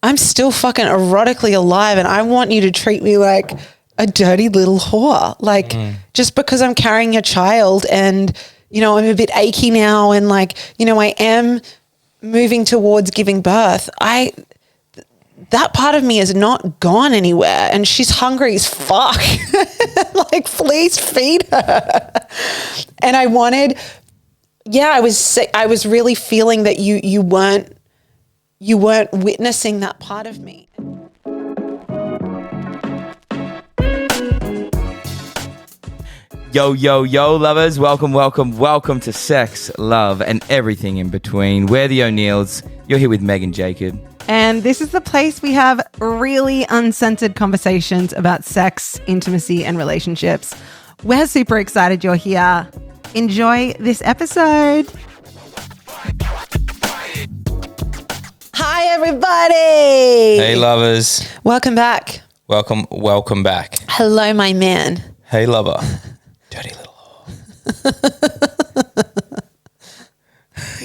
I'm still fucking erotically alive and I want you to treat me like a dirty little whore. Like just because I'm carrying a child and, you know, I'm a bit achy now and like, you know, I am moving towards giving birth. That part of me is not gone anywhere and she's hungry as fuck. Like, please feed her. And I wanted, I was really feeling that you weren't witnessing that part of me. Yo, lovers. Welcome to Sex, Love, and Everything in Between. We're the O'Neills. You're here with Meg and Jacob. And this is the place we have really uncensored conversations about sex, intimacy, and relationships. We're super excited you're here. Enjoy this episode. Hi, everybody. Hey, lovers. Welcome back. Welcome back. Hello, my man. Hey, lover. Dirty little whore.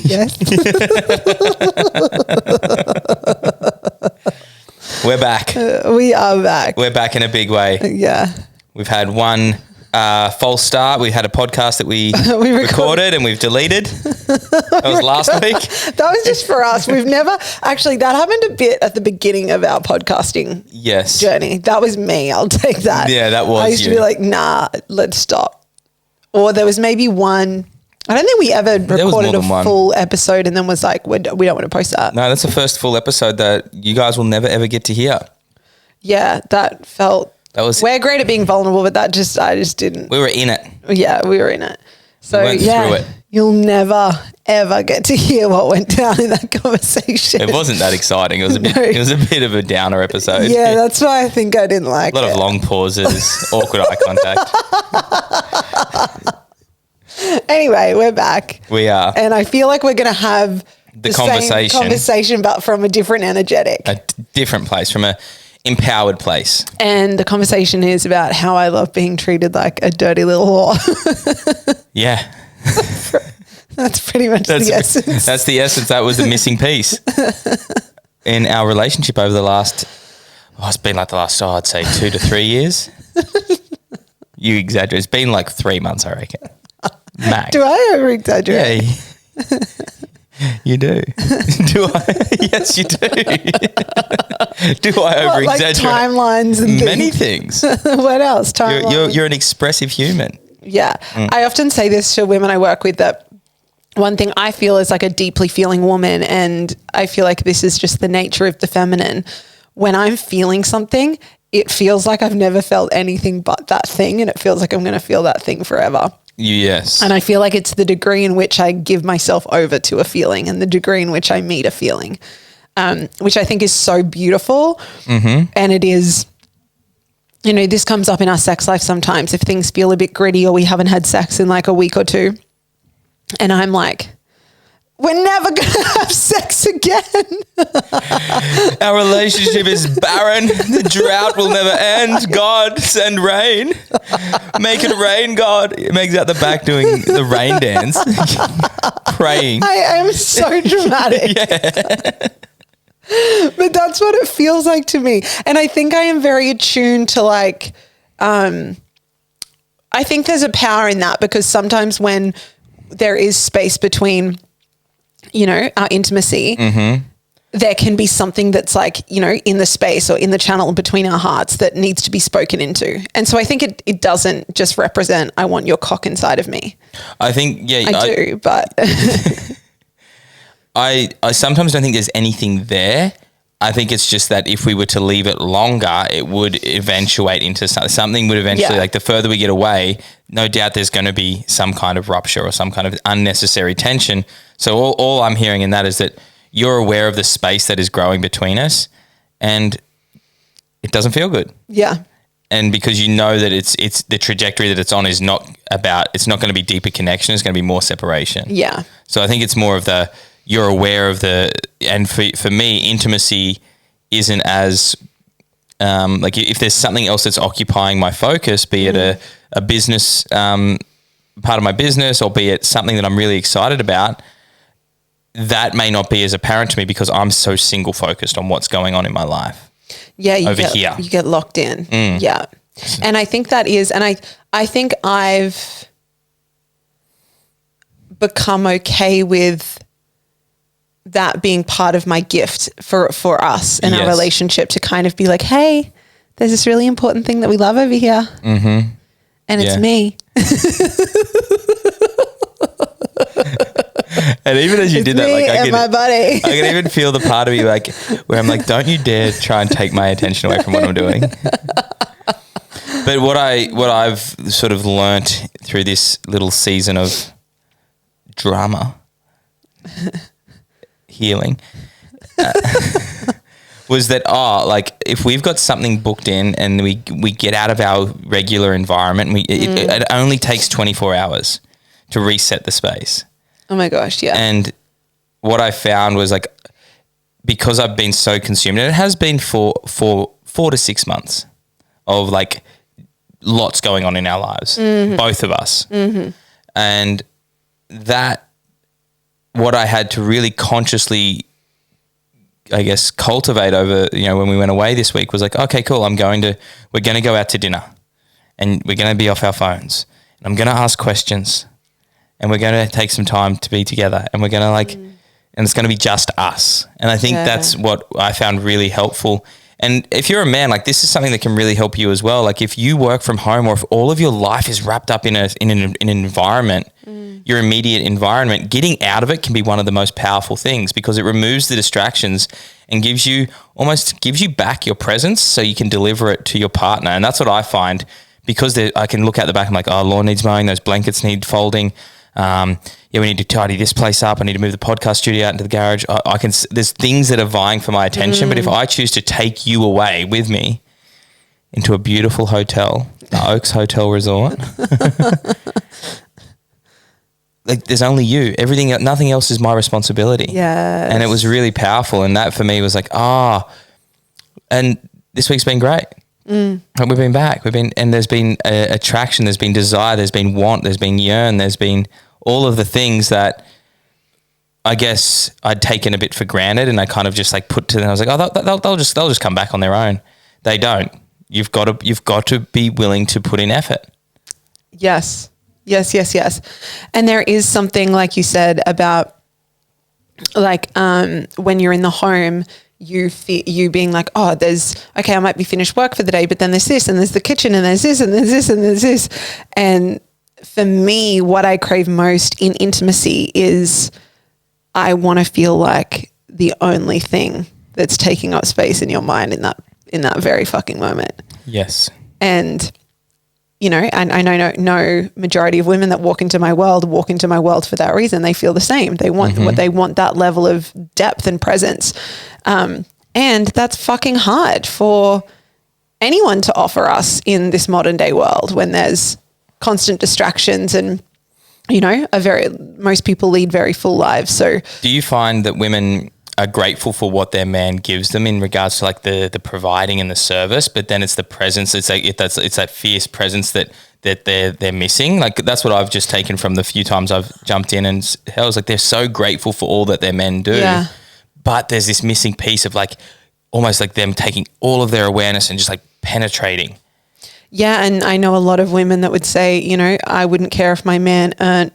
Yes. We're back. We are back. We're back in a big way. Yeah. We've had one false start. We had a podcast that we recorded and we've deleted. That was last week. That was just for us. We've never actually, that happened a bit at the beginning of our podcasting journey. That was me. I'll take that. Yeah, that was I used to be like, nah, let's stop. Or there was maybe one. I don't think we ever recorded a full episode and then was like, we don't want to post that. No, that's the first full episode that you guys will never ever get to hear. Yeah, we're great at being vulnerable, but I just didn't. We were in it. Yeah, we were in it. So we went through it. You'll never ever get to hear what went down in that conversation. It wasn't that exciting. It was a bit of a downer episode. Yeah, that's why I think I didn't like it. A lot of long pauses, awkward eye contact. Anyway, we're back. We are. And I feel like we're going to have the same conversation, but from a different energetic. A different place, from a empowered place. And the conversation is about how I love being treated like a dirty little whore. Yeah. That's pretty much the essence. That's the essence. That was the missing piece in our relationship over the last, it's been like the last, I'd say 2 to 3 years. You exaggerate. It's been like 3 months, I reckon. Max. Do I over-exaggerate? Yeah. You do. Do I? Yes, you do. Do I over-exaggerate? Like timelines and many things. What else? You're an expressive human. Yeah. I often say this to women I work with, that one thing I feel is like a deeply feeling woman, and I feel like this is just the nature of the feminine. When I'm feeling something, it feels like I've never felt anything but that thing, and it feels like I'm going to feel that thing forever. Yes. And I feel like it's the degree in which I give myself over to a feeling and the degree in which I meet a feeling, which I think is so beautiful. Mm-hmm. And it is, you know, this comes up in our sex life sometimes if things feel a bit gritty or we haven't had sex in like a week or two. And I'm like, we're never going to have sex again. Our relationship is barren. The drought will never end. God, send rain. Make it rain, God. Meg's out the back doing the rain dance. Praying. I am so dramatic. Yeah. But that's what it feels like to me. And I think I am very attuned to like, I think there's a power in that, because sometimes when there is space between, you know, our intimacy, there can be something that's like, you know, in the space or in the channel between our hearts that needs to be spoken into. And so I think it doesn't just represent, I want your cock inside of me. I think, yeah. I do, but. I sometimes don't think there's anything there. I think it's just that if we were to leave it longer, it would eventuate into something would eventually, like the further we get away, no doubt there's going to be some kind of rupture or some kind of unnecessary tension. So all I'm hearing in that is that you're aware of the space that is growing between us and it doesn't feel good. Yeah. And because you know that it's the trajectory that it's on is not going to be deeper connection, it's going to be more separation. Yeah. So I think it's more of you're aware of and for me, intimacy isn't as, like if there's something else that's occupying my focus, be it a business, part of my business, or be it something that I'm really excited about, that may not be as apparent to me because I'm so single focused on what's going on in my life. Yeah, you get locked in. Yeah. And I think that is, and I think I've become okay with that being part of my gift for us in our relationship, to kind of be like, hey, there's this really important thing that we love over here. Mm-hmm. And it's me. And even as you did that, like I can even feel the part of you like where I'm like, don't you dare try and take my attention away from what I'm doing. But what I've sort of learnt through this little season of drama healing was that like if we've got something booked in and we get out of our regular environment, it only takes 24 hours to reset the space. Oh my gosh, yeah. And what I found was like, because I've been so consumed, and it has been for 4 to 6 months of like lots going on in our lives, both of us. Mm-hmm. And that, what I had to really consciously, I guess, cultivate over, when we went away this week was like, okay, cool. We're going to go out to dinner and we're going to be off our phones and I'm going to ask questions. And we're going to take some time to be together and we're going to and it's going to be just us. And I think that's what I found really helpful. And if you're a man, like this is something that can really help you as well. Like if you work from home or if all of your life is wrapped up in an environment, your immediate environment, getting out of it can be one of the most powerful things because it removes the distractions and gives you back your presence so you can deliver it to your partner. And that's what I find, because I can look out the back, I'm like, oh, lawn needs mowing, those blankets need folding. We need to tidy this place up. I need to move the podcast studio out into the garage. There's things that are vying for my attention, but if I choose to take you away with me into a beautiful hotel, the Oaks Hotel Resort, like there's only you, nothing else is my responsibility. Yeah. And it was really powerful. And that for me was like, and this week's been great. We've been back. And there's been attraction, there's been desire, there's been want, there's been yearn, there's been all of the things that I guess I'd taken a bit for granted, and I kind of just like put to them. I was like, oh, they'll just come back on their own. They don't. You've got to be willing to put in effort. Yes. And there is something, like you said, about like when you're in the home, you being like, oh, I might be finished work for the day, but then there's this and there's the kitchen and there's this and there's this and there's this. And for me, what I crave most in intimacy is I want to feel like the only thing that's taking up space in your mind in that very fucking moment. Yes. And and I know no majority of women that walk into my world for that reason. They feel the same. They want they want that level of depth and presence. And that's fucking hard for anyone to offer us in this modern day world when there's constant distractions and, most people lead very full lives. So do you find that women are grateful for what their man gives them in regards to like the providing and the service, but then it's the presence, it's that fierce presence that they're missing? Like that's what I've just taken from the few times I've jumped in, and I was like, they're so grateful for all that their men do, but there's this missing piece of like almost like them taking all of their awareness and just like penetrating. Yeah, and I know a lot of women that would say, I wouldn't care if my man earned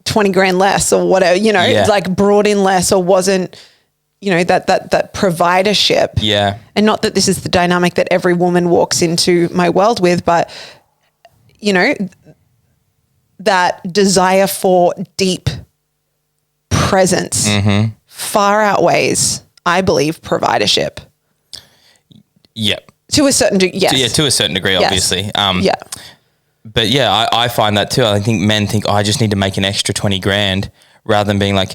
20 grand less or whatever, like brought in less or wasn't, that providership. Yeah. And not that this is the dynamic that every woman walks into my world with, but, that desire for deep presence far outweighs, I believe, providership. Yep. To a certain degree, yes. To a certain degree, obviously. Yeah. But yeah, I find that too. I think men think, I just need to make an extra 20 grand rather than being like,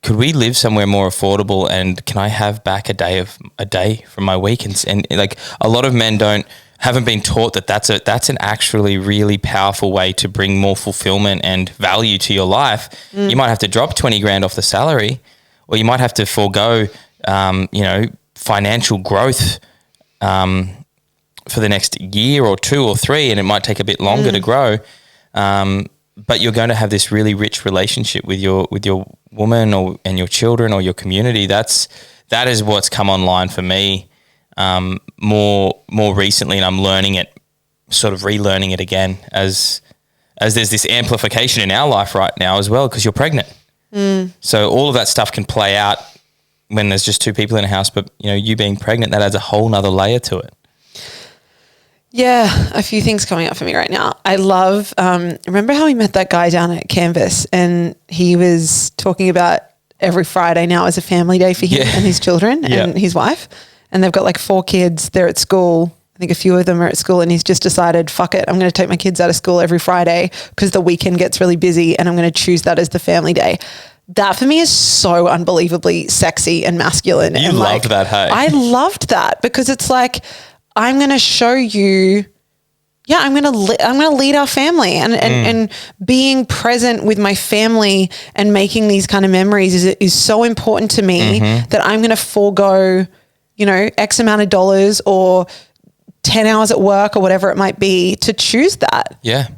could we live somewhere more affordable and can I have back a day from my week? And like a lot of men haven't been taught that that's an actually really powerful way to bring more fulfillment and value to your life. You might have to drop 20 grand off the salary, or you might have to forego, financial growth for the next year or 2 or 3, and it might take a bit longer to grow. but you're going to have this really rich relationship with your woman and your children or your community. That is what's come online for me more recently, and I'm learning it, sort of relearning it again as there's this amplification in our life right now as well, because you're pregnant. So all of that stuff can play out when there's just two people in a house, but you being pregnant, that adds a whole nother layer to it. Yeah, a few things coming up for me right now. I love, remember how we met that guy down at Canvas, and he was talking about every Friday now as a family day for him and his children and his wife, and they've got like 4 kids. They're at school. I think a few of them are at school, and he's just decided, fuck it, I'm going to take my kids out of school every Friday because the weekend gets really busy, and I'm going to choose that as the family day. That for me is so unbelievably sexy and masculine. You and loved that, hey? I loved that, because it's like, I'm going to show you, I'm going to lead our family, and being present with my family and making these kind of memories is so important to me that I'm going to forego, X amount of dollars or 10 hours at work or whatever it might be to choose that. Yeah.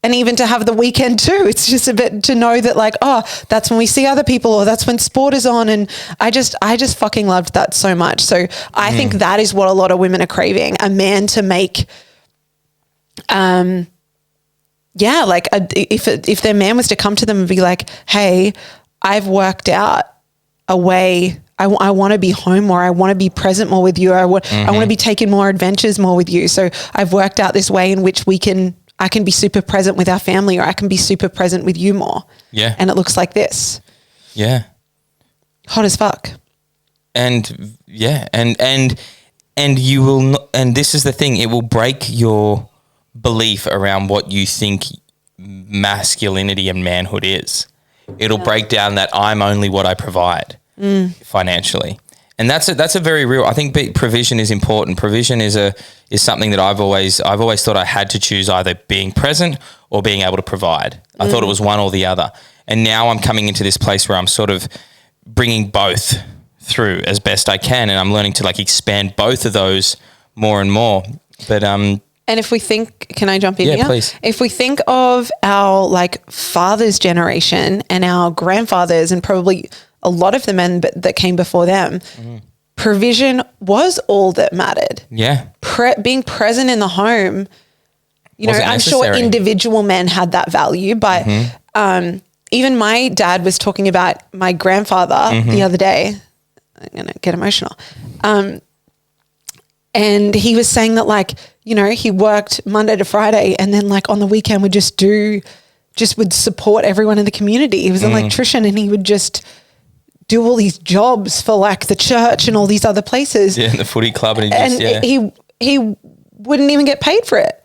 And even to have the weekend too. It's just a bit to know that that's when we see other people, or that's when sport is on. And I just fucking loved that so much. So I think that is what a lot of women are craving, a man to make, if their man was to come to them and be like, hey, I've worked out a way, I want to be home more. I want to be present more with you. I want to be taking more adventures more with you. So I've worked out this way in which I can be super present with our family, or I can be super present with you more. Yeah. And it looks like this. Yeah. Hot as fuck. And and you will not, and this is the thing, it will break your belief around what you think masculinity and manhood is. It'll break down that I'm only what I provide financially. And that's a very real, I think provision is important. Provision is something that I've always thought I had to choose either being present or being able to provide. I thought it was one or the other. And now I'm coming into this place where I'm sort of bringing both through as best I can. And I'm learning to expand both of those more and more. But, and if we think, can I jump in here? Yeah, please. If we think of our father's generation and our grandfathers, and probably a lot of the men that came before them, provision was all that mattered. Yeah. Being present in the home, I'm sure individual men had that value, but even my dad was talking about my grandfather the other day. I'm going to get emotional. And he was saying that he worked Monday to Friday, and then on the weekend would would support everyone in the community. He was an electrician, and he would just do all these jobs for the church and all these other places. Yeah, and the footy club. He wouldn't even get paid for it.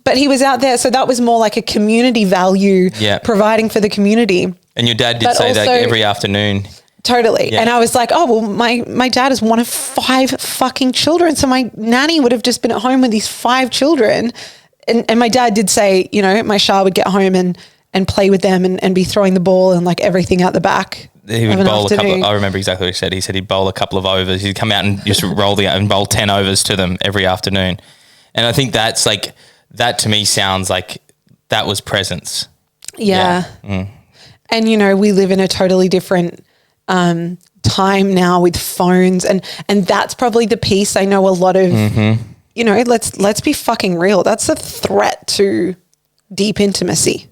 But he was out there. So that was more like a community value, providing for the community. And your dad did say that every afternoon. Totally. Yeah. And I was like, oh, well, my dad is one of 5 fucking children. So my nanny would have just been at home with these 5 children. And my dad did say, my Shah would get home and play with them and be throwing the ball and everything out the back. He would bowl a couple. I remember exactly what he said. He said he'd bowl a couple of overs. He'd come out and just roll and bowl 10 overs to them every afternoon. And I think that's that to me sounds like that was presence. Yeah. And we live in a totally different time now with phones, and that's probably the piece I know a lot of. Let's be fucking real. That's a threat to deep intimacy.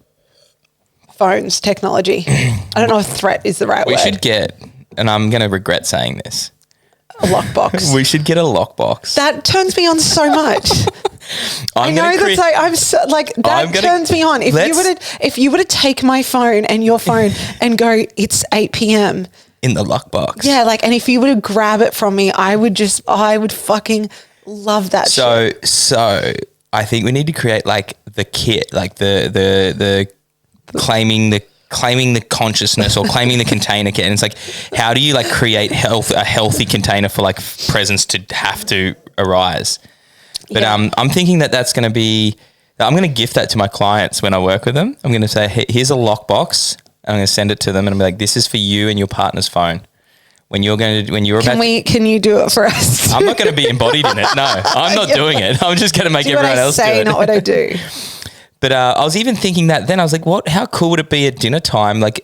Phones, technology. I don't know if threat is the right word. We should get, and I'm going to regret saying this, a lockbox. We should get a lockbox. That turns me on so much. I know that's I'm so that turns me on. If you were to take my phone and your phone and go, it's 8 p.m. in the lockbox. Yeah, and if you were to grab it from me, I would fucking love that shit. So I think we need to create the kit, the claiming the consciousness or claiming the container kit. And it's how do you create a healthy container for presence to have to arise? But I'm thinking that's going to be, I'm going to gift that to my clients when I work with them. I'm going to say, hey, here's a lockbox. I'm going to send it to them and I'm this is for you and your partner's phone. Can you do it for us? I'm not going to be embodied in it. No, I'm not doing it. I'm just going to make everyone else do it. Not what I do. But I was even thinking that then I was like, how cool would it be at dinner time? Like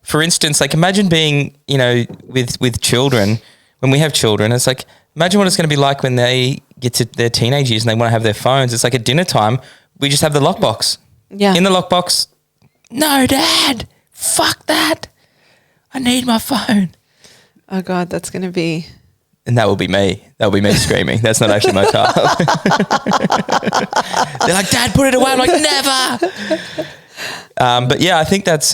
for instance, like imagine being, you know, with children, when we have children, it's like, imagine what it's going to be like when they get to their teenage years and they want to have their phones. It's like at dinner time, we just have the lockbox. Yeah. In the lockbox, no, Dad, fuck that. I need my phone. Oh God, that's going to be. And that will be me. That will be me screaming. That's not actually my child. They're like, Dad, put it away. I'm like, never. But yeah, I think that's,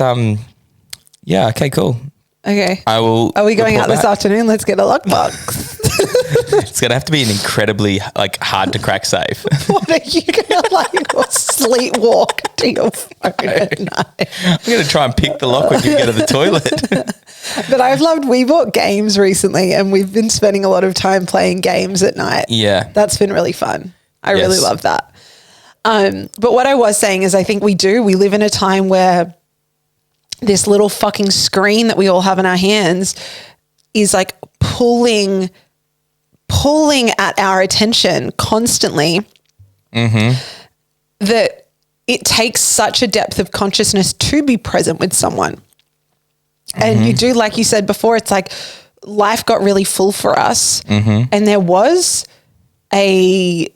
yeah, okay, cool. Okay. I will. Are we going out this back. afternoon? Let's get a lockbox. It's going to have to be an incredibly hard to crack safe. What are you going to sleepwalk to your phone at night? I'm going to try and pick the lock when you get to the toilet. But we bought games recently and we've been spending a lot of time playing games at night. Yeah. That's been really fun. I really love that. But what I was saying is I think we live in a time where this little fucking screen that we all have in our hands is like pulling at our attention constantly, that it takes such a depth of consciousness to be present with someone. And you do, like you said before, it's like life got really full for us, and there wasn't a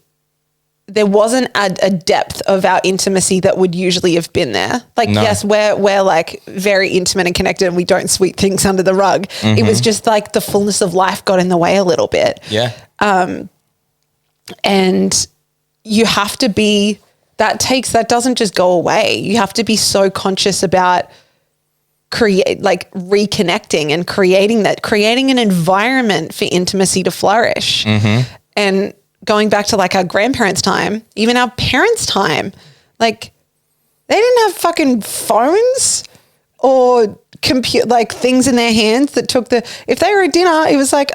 depth of our intimacy that would usually have been there. Like, yes, we're like very intimate and connected and we don't sweep things under the rug. It was just like the fullness of life got in the way a little bit. Yeah. And you have to be, that doesn't just go away. You have to be so conscious about reconnecting and creating an environment for intimacy to flourish. And going back to like our grandparents' time, even our parents' time, like they didn't have fucking phones or things in their hands that if they were at dinner, it was like,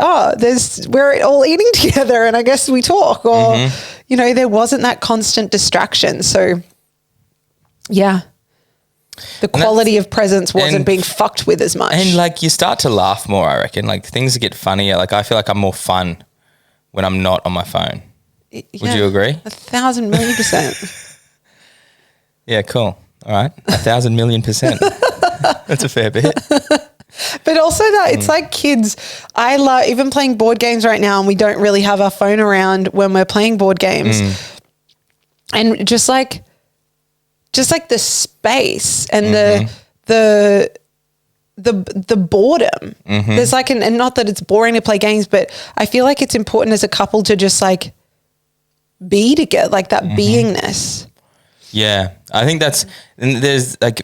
we're all eating together and I guess we talk, or, you know, there wasn't that constant distraction. So yeah, the quality of presence wasn't being fucked with as much. And like you start to laugh more, I reckon. Like things get funnier. Like I feel like I'm more fun when I'm not on my phone. Yeah, would you agree? 1,000,000,000%. Yeah, cool. All right. 1,000,000,000%. That's a fair bit. But also that it's like kids, I love even playing board games right now, and we don't really have our phone around when we're playing board games. And just like the space and the boredom. There's like and not that it's boring to play games, but I feel like it's important as a couple to just like be together, like that beingness. Yeah. I think there's like,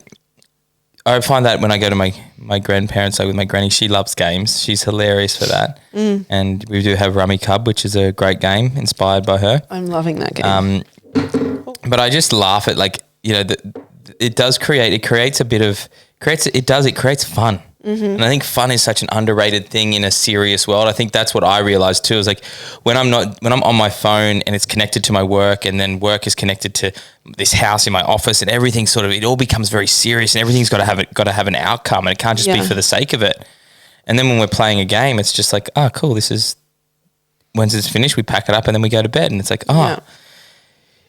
I find that when I go to my grandparents, like with my granny, she loves games. She's hilarious for that. And we do have Rummy Cub, which is a great game inspired by her. I'm loving that game. But I just laugh at like, you know, it creates fun. And I think fun is such an underrated thing in a serious world. I think that's what I realized too, is like when I'm on my phone and it's connected to my work, and then work is connected to this house in my office, and everything it all becomes very serious, and everything's got to have an outcome, and it can't just be for the sake of it. And then when we're playing a game, it's just like, oh, cool. Once it's finished, we pack it up and then we go to bed, and it's like,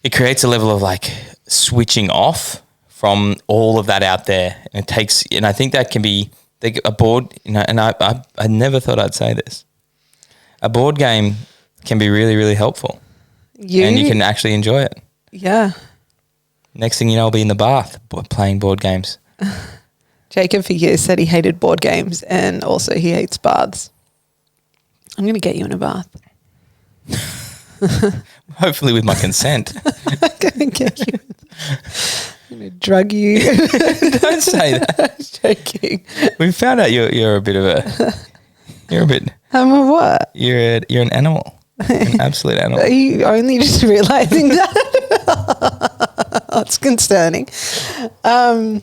it creates a level of like switching off from all of that out there. And I think that can be a board, you know, and I never thought I'd say this. A board game can be really, really helpful. And you can actually enjoy it. Yeah. Next thing you know, I'll be in the bath playing board games. Jacob for years said he hated board games and also he hates baths. I'm going to get you in a bath. Hopefully with my consent. I'm going to get you. I'm going to drug you. Don't say that. Joking. We found out you're a bit of I'm a what? You're an animal. An absolute animal. Are you only just realizing that? That's concerning. Shall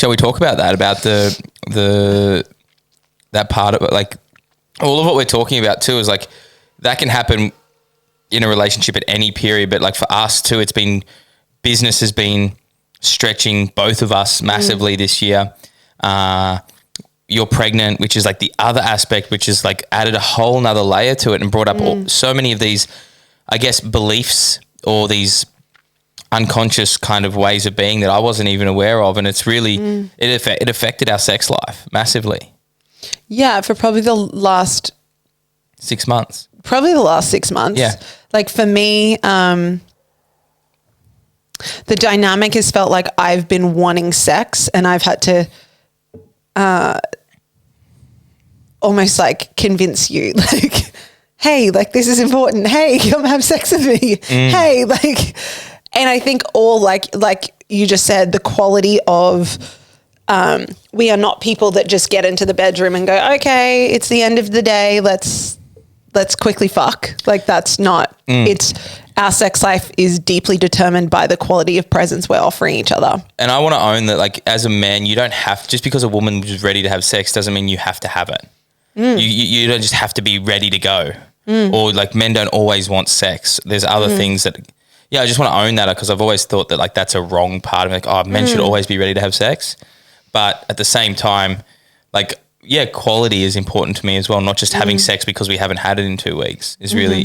we talk about that? About that part of it, like all of what we're talking about too is like that can happen in a relationship at any period, but like for us too, business has been stretching both of us massively this year. You're pregnant, which is like the other aspect, which is like added a whole nother layer to it and brought up so many of these, I guess, beliefs or these unconscious kind of ways of being that I wasn't even aware of. And it's really, it affected our sex life massively. Yeah. For probably the last 6 months. Probably the last 6 months. Yeah. Like for me, the dynamic has felt like I've been wanting sex and I've had to almost like convince you like, hey, like this is important. Hey, come have sex with me. Hey, like, and I think all like you just said, the quality of, we are not people that just get into the bedroom and go, okay, it's the end of the day. Let's quickly fuck. Like that's not, it's our sex life is deeply determined by the quality of presence we're offering each other. And I want to own that, like as a man, you don't have, just because a woman is ready to have sex doesn't mean you have to have it. You don't just have to be ready to go. Or like men don't always want sex. There's other things that, I just want to own that because I've always thought that like that's a wrong part of like, oh, men should always be ready to have sex. But at the same time, like, quality is important to me as well. Not just having sex because we haven't had it in 2 weeks is really,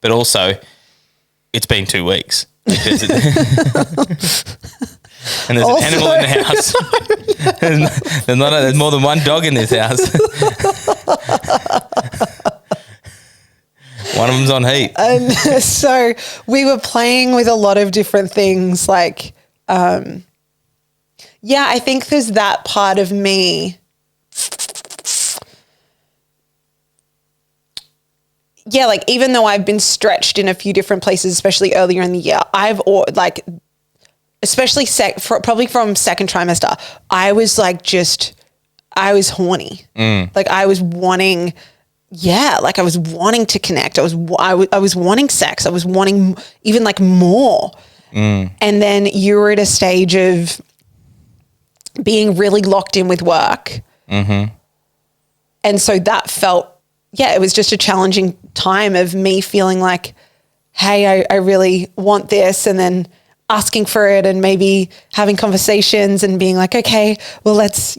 but also it's been 2 weeks. And there's also an animal in the house. There's more than one dog in this house. One of them's on heat. And so we were playing with a lot of different things. Like, I think there's that part of me. Yeah, like even though I've been stretched in a few different places, especially earlier in the year, especially probably from second trimester, I was horny. Like I was wanting, like I was wanting to connect. I was wanting sex. I was wanting even like more. And then you were at a stage of being really locked in with work. And so that felt, it was just a challenging time of me feeling like, hey, I really want this. And then asking for it and maybe having conversations and being like, okay, well, let's,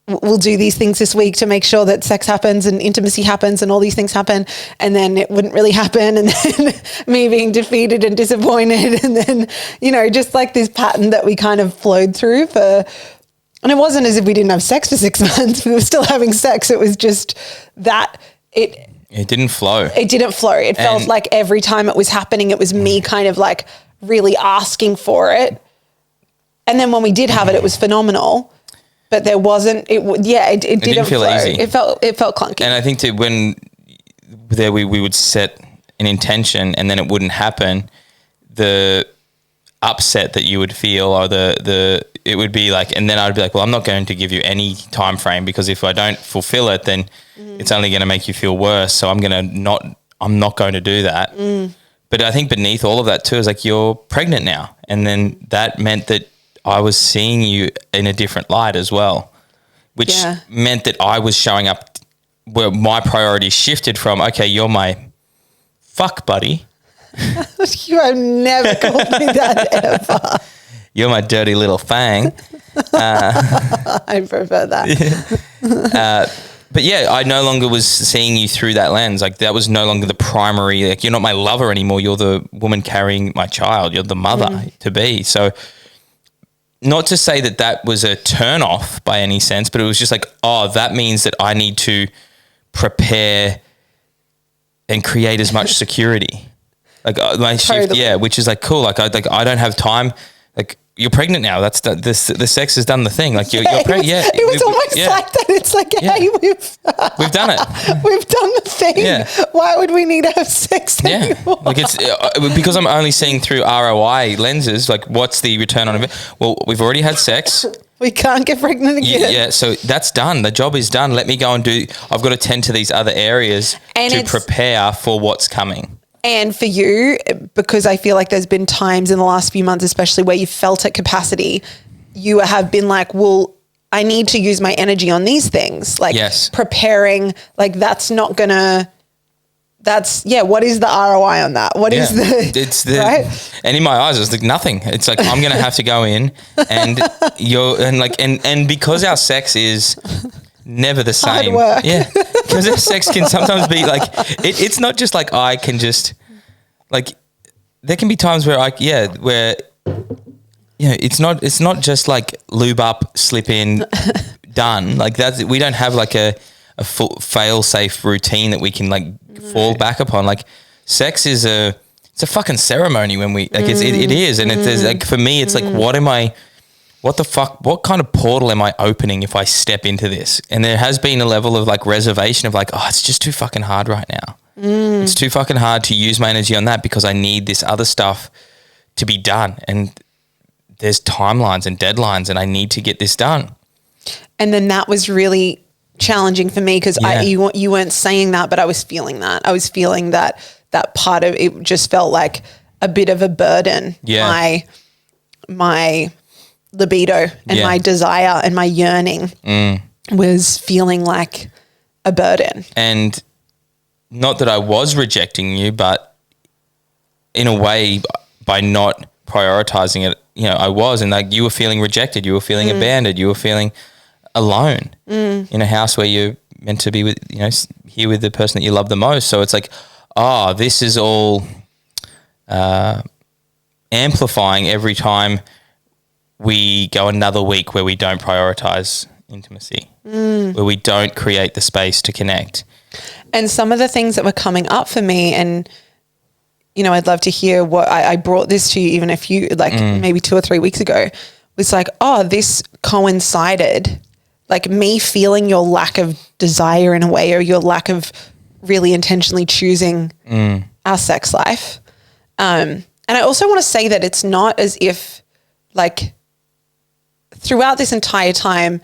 we'll do these things this week to make sure that sex happens and intimacy happens and all these things happen. And then it wouldn't really happen. And then me being defeated and disappointed. And then, just like this pattern that we kind of flowed through and it wasn't as if we didn't have sex for 6 months. We were still having sex. It was just that it didn't flow. It didn't flow. It felt like every time it was happening, it was me kind of like really asking for it. And then when we did have it, it was phenomenal. But there wasn't, it didn't feel flow. Easy. It felt clunky. And I think that when we would set an intention and then it wouldn't happen, the upset that you would feel or it would be like, and then I'd be like, well, I'm not going to give you any time frame because if I don't fulfill it, then it's only going to make you feel worse. So I'm not going to do that. But I think beneath all of that too is like, you're pregnant now. And then that meant that I was seeing you in a different light as well, which meant that I was showing up where my priorities shifted from, okay, you're my fuck buddy. You have never called me that ever. You're my dirty little fang. I prefer that. But I no longer was seeing you through that lens. Like that was no longer the primary, like you're not my lover anymore. You're the woman carrying my child. You're the mother to be. So not to say that was a turn off by any sense, but it was just like, oh, that means that I need to prepare and create as much security. Like my shift, which is like cool. Like I don't have time. Like you're pregnant now. That's the sex has done the thing. Like you're pregnant. It was almost like that. It's like, hey, we've done it. We've done the thing. Yeah. Why would we need to have sex anymore? Like it's because I'm only seeing through ROI lenses. Like what's the return on investment? Well, we've already had sex. We can't get pregnant again. Yeah, so that's done. The job is done. Let me go and I've got to tend to these other areas to prepare for what's coming. And for you, because I feel like there's been times in the last few months, especially where you felt at capacity, you have been like, well, I need to use my energy on these things. Like preparing, like what is the ROI on that? What is right? And in my eyes, it's like nothing. It's like, I'm going to have to go in and and because our sex is never the same. Hard work. Yeah. Because our sex can sometimes be like, it's not just like I can just like, there can be times where where it's not just like lube up, slip in, done. Like we don't have like a full fail-safe routine that we can like fall back upon. Like sex is it's a fucking ceremony when we like it is, and it's like for me it's like what the fuck, what kind of portal am I opening if I step into this? And there has been a level of like reservation of like, oh, it's just too fucking hard right now. It's too fucking hard to use my energy on that because I need this other stuff to be done, and there's timelines and deadlines, and I need to get this done. And then that was really challenging for me because you weren't saying that, but I was feeling that. I was feeling that part of it just felt like a bit of a burden. Yeah. My libido and my desire and my yearning was feeling like a burden. And not that I was rejecting you, but in a way by not prioritizing it, I was, and like you were feeling rejected, you were feeling abandoned, you were feeling alone in a house where you're meant to be with, here with the person that you love the most. So it's like, oh, this is all amplifying every time we go another week where we don't prioritize intimacy, where we don't create the space to connect. And some of the things that were coming up for me, and I'd love to hear what I brought this to you, even if you maybe 2 or 3 weeks ago, was like, oh, this coincided, like me feeling your lack of desire in a way, or your lack of really intentionally choosing our sex life. And I also want to say that it's not as if like throughout this entire time,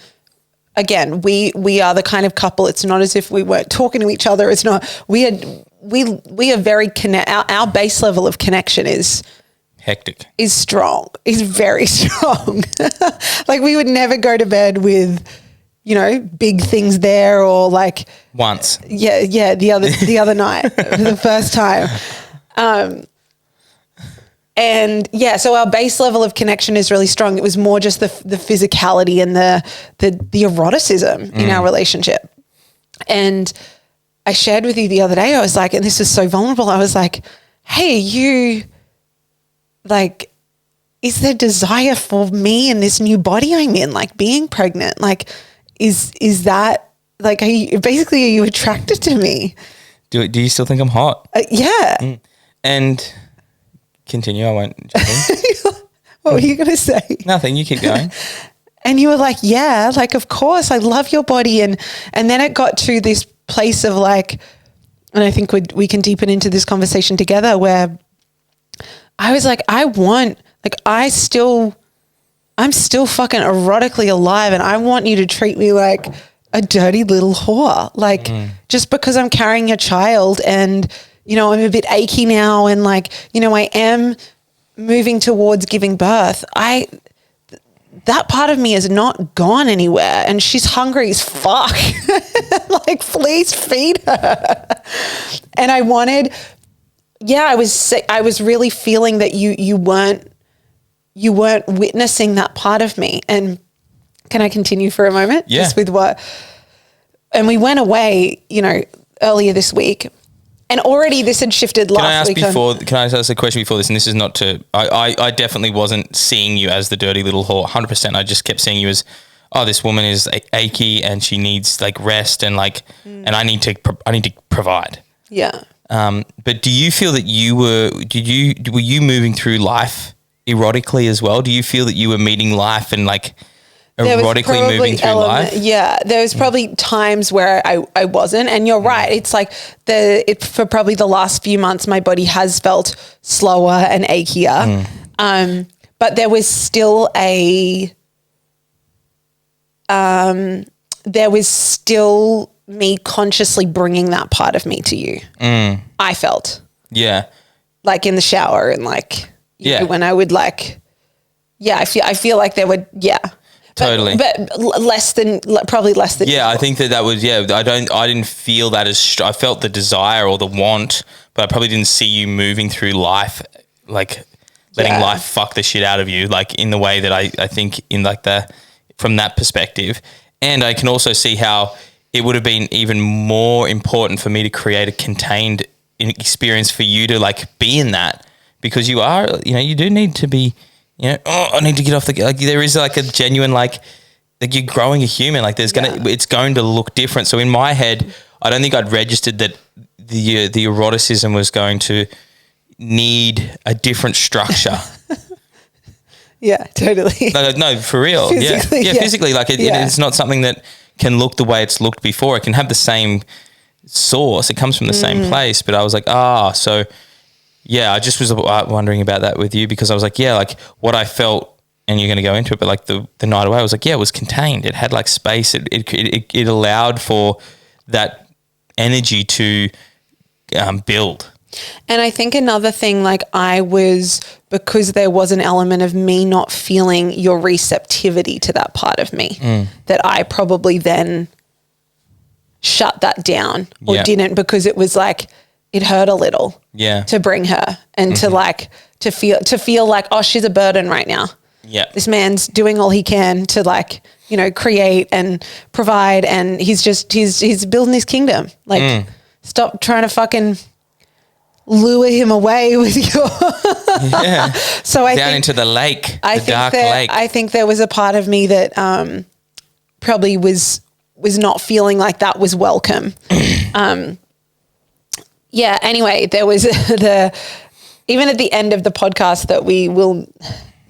again, we are the kind of couple, it's not as if we weren't talking to each other. It's not, we are very our base level of connection is hectic, is strong, is very strong. Like we would never go to bed with, big things there, or like once. Yeah. The other night, the first time. And so our base level of connection is really strong. It was more just the physicality and the eroticism in our relationship. And I shared with you the other day, I was like, and this is so vulnerable, I was like, hey, you, like, is there desire for me in this new body I'm in, like being pregnant? Like, is that, like, are you attracted to me? Do you still think I'm hot? Yeah. And continue, I won't jump in. What were you going to say? Nothing, you keep going. And you were like, yeah, like, of course, I love your body. And then it got to this place of like, and I think we can deepen into this conversation together, where I was like, I'm still fucking erotically alive, and I want you to treat me like a dirty little whore. Like just because I'm carrying a child and, I'm a bit achy now, and like, I am moving towards giving birth. That part of me is not gone anywhere, and she's hungry as fuck. Like, please feed her. And I wanted, I was really feeling that you weren't witnessing that part of me. And can I continue for a moment? Yeah. Just with and we went away, earlier this week. And already this had shifted last week. Can I ask a question before this? And this is not to, I definitely wasn't seeing you as the dirty little whore, 100%. I just kept seeing you as, oh, this woman is achy and she needs like rest and like, and I need to provide. Yeah. But do you feel that were you moving through life erotically as well? Do you feel that you were meeting life and like erotically moving through life? Yeah, there was probably times where I wasn't, and you're right. It's like for probably the last few months, my body has felt slower and achier. But there was still me consciously bringing that part of me to you. I felt. Yeah. Like in the shower and like, when I would like, I feel like there would, Totally. But probably less than. Yeah, I think that was, I didn't feel that as, I felt the desire or the want, but I probably didn't see you moving through life, like letting life fuck the shit out of you, like in the way that I think in like from that perspective. And I can also see how it would have been even more important for me to create a contained experience for you to like be in that, because you are, you do need to be, I need to get off there is like a genuine, like you're growing a human, like it's going to look different. So in my head, I don't think I'd registered that the eroticism was going to need a different structure. Yeah, totally. No, for real. Physically, physically. Like it's not something that can look the way it's looked before. It can have the same source. It comes from the same place. But I was like, so yeah, I just was wondering about that with you, because I was like, like what I felt, and you're going to go into it, but like the night away, I was like, it was contained. It had like space. It allowed for that energy to build. And I think another thing, like because there was an element of me not feeling your receptivity to that part of me, that I probably then shut that down or didn't, because it was like, it hurt a little to bring her and to feel like, oh, she's a burden right now. Yeah. This man's doing all he can to like, create and provide, and he's building his kingdom. Like stop trying to fucking lure him away with your So I down think, into the lake, dark lake. I think there was a part of me that probably was not feeling like that was welcome. Anyway, there was even at the end of the podcast that we will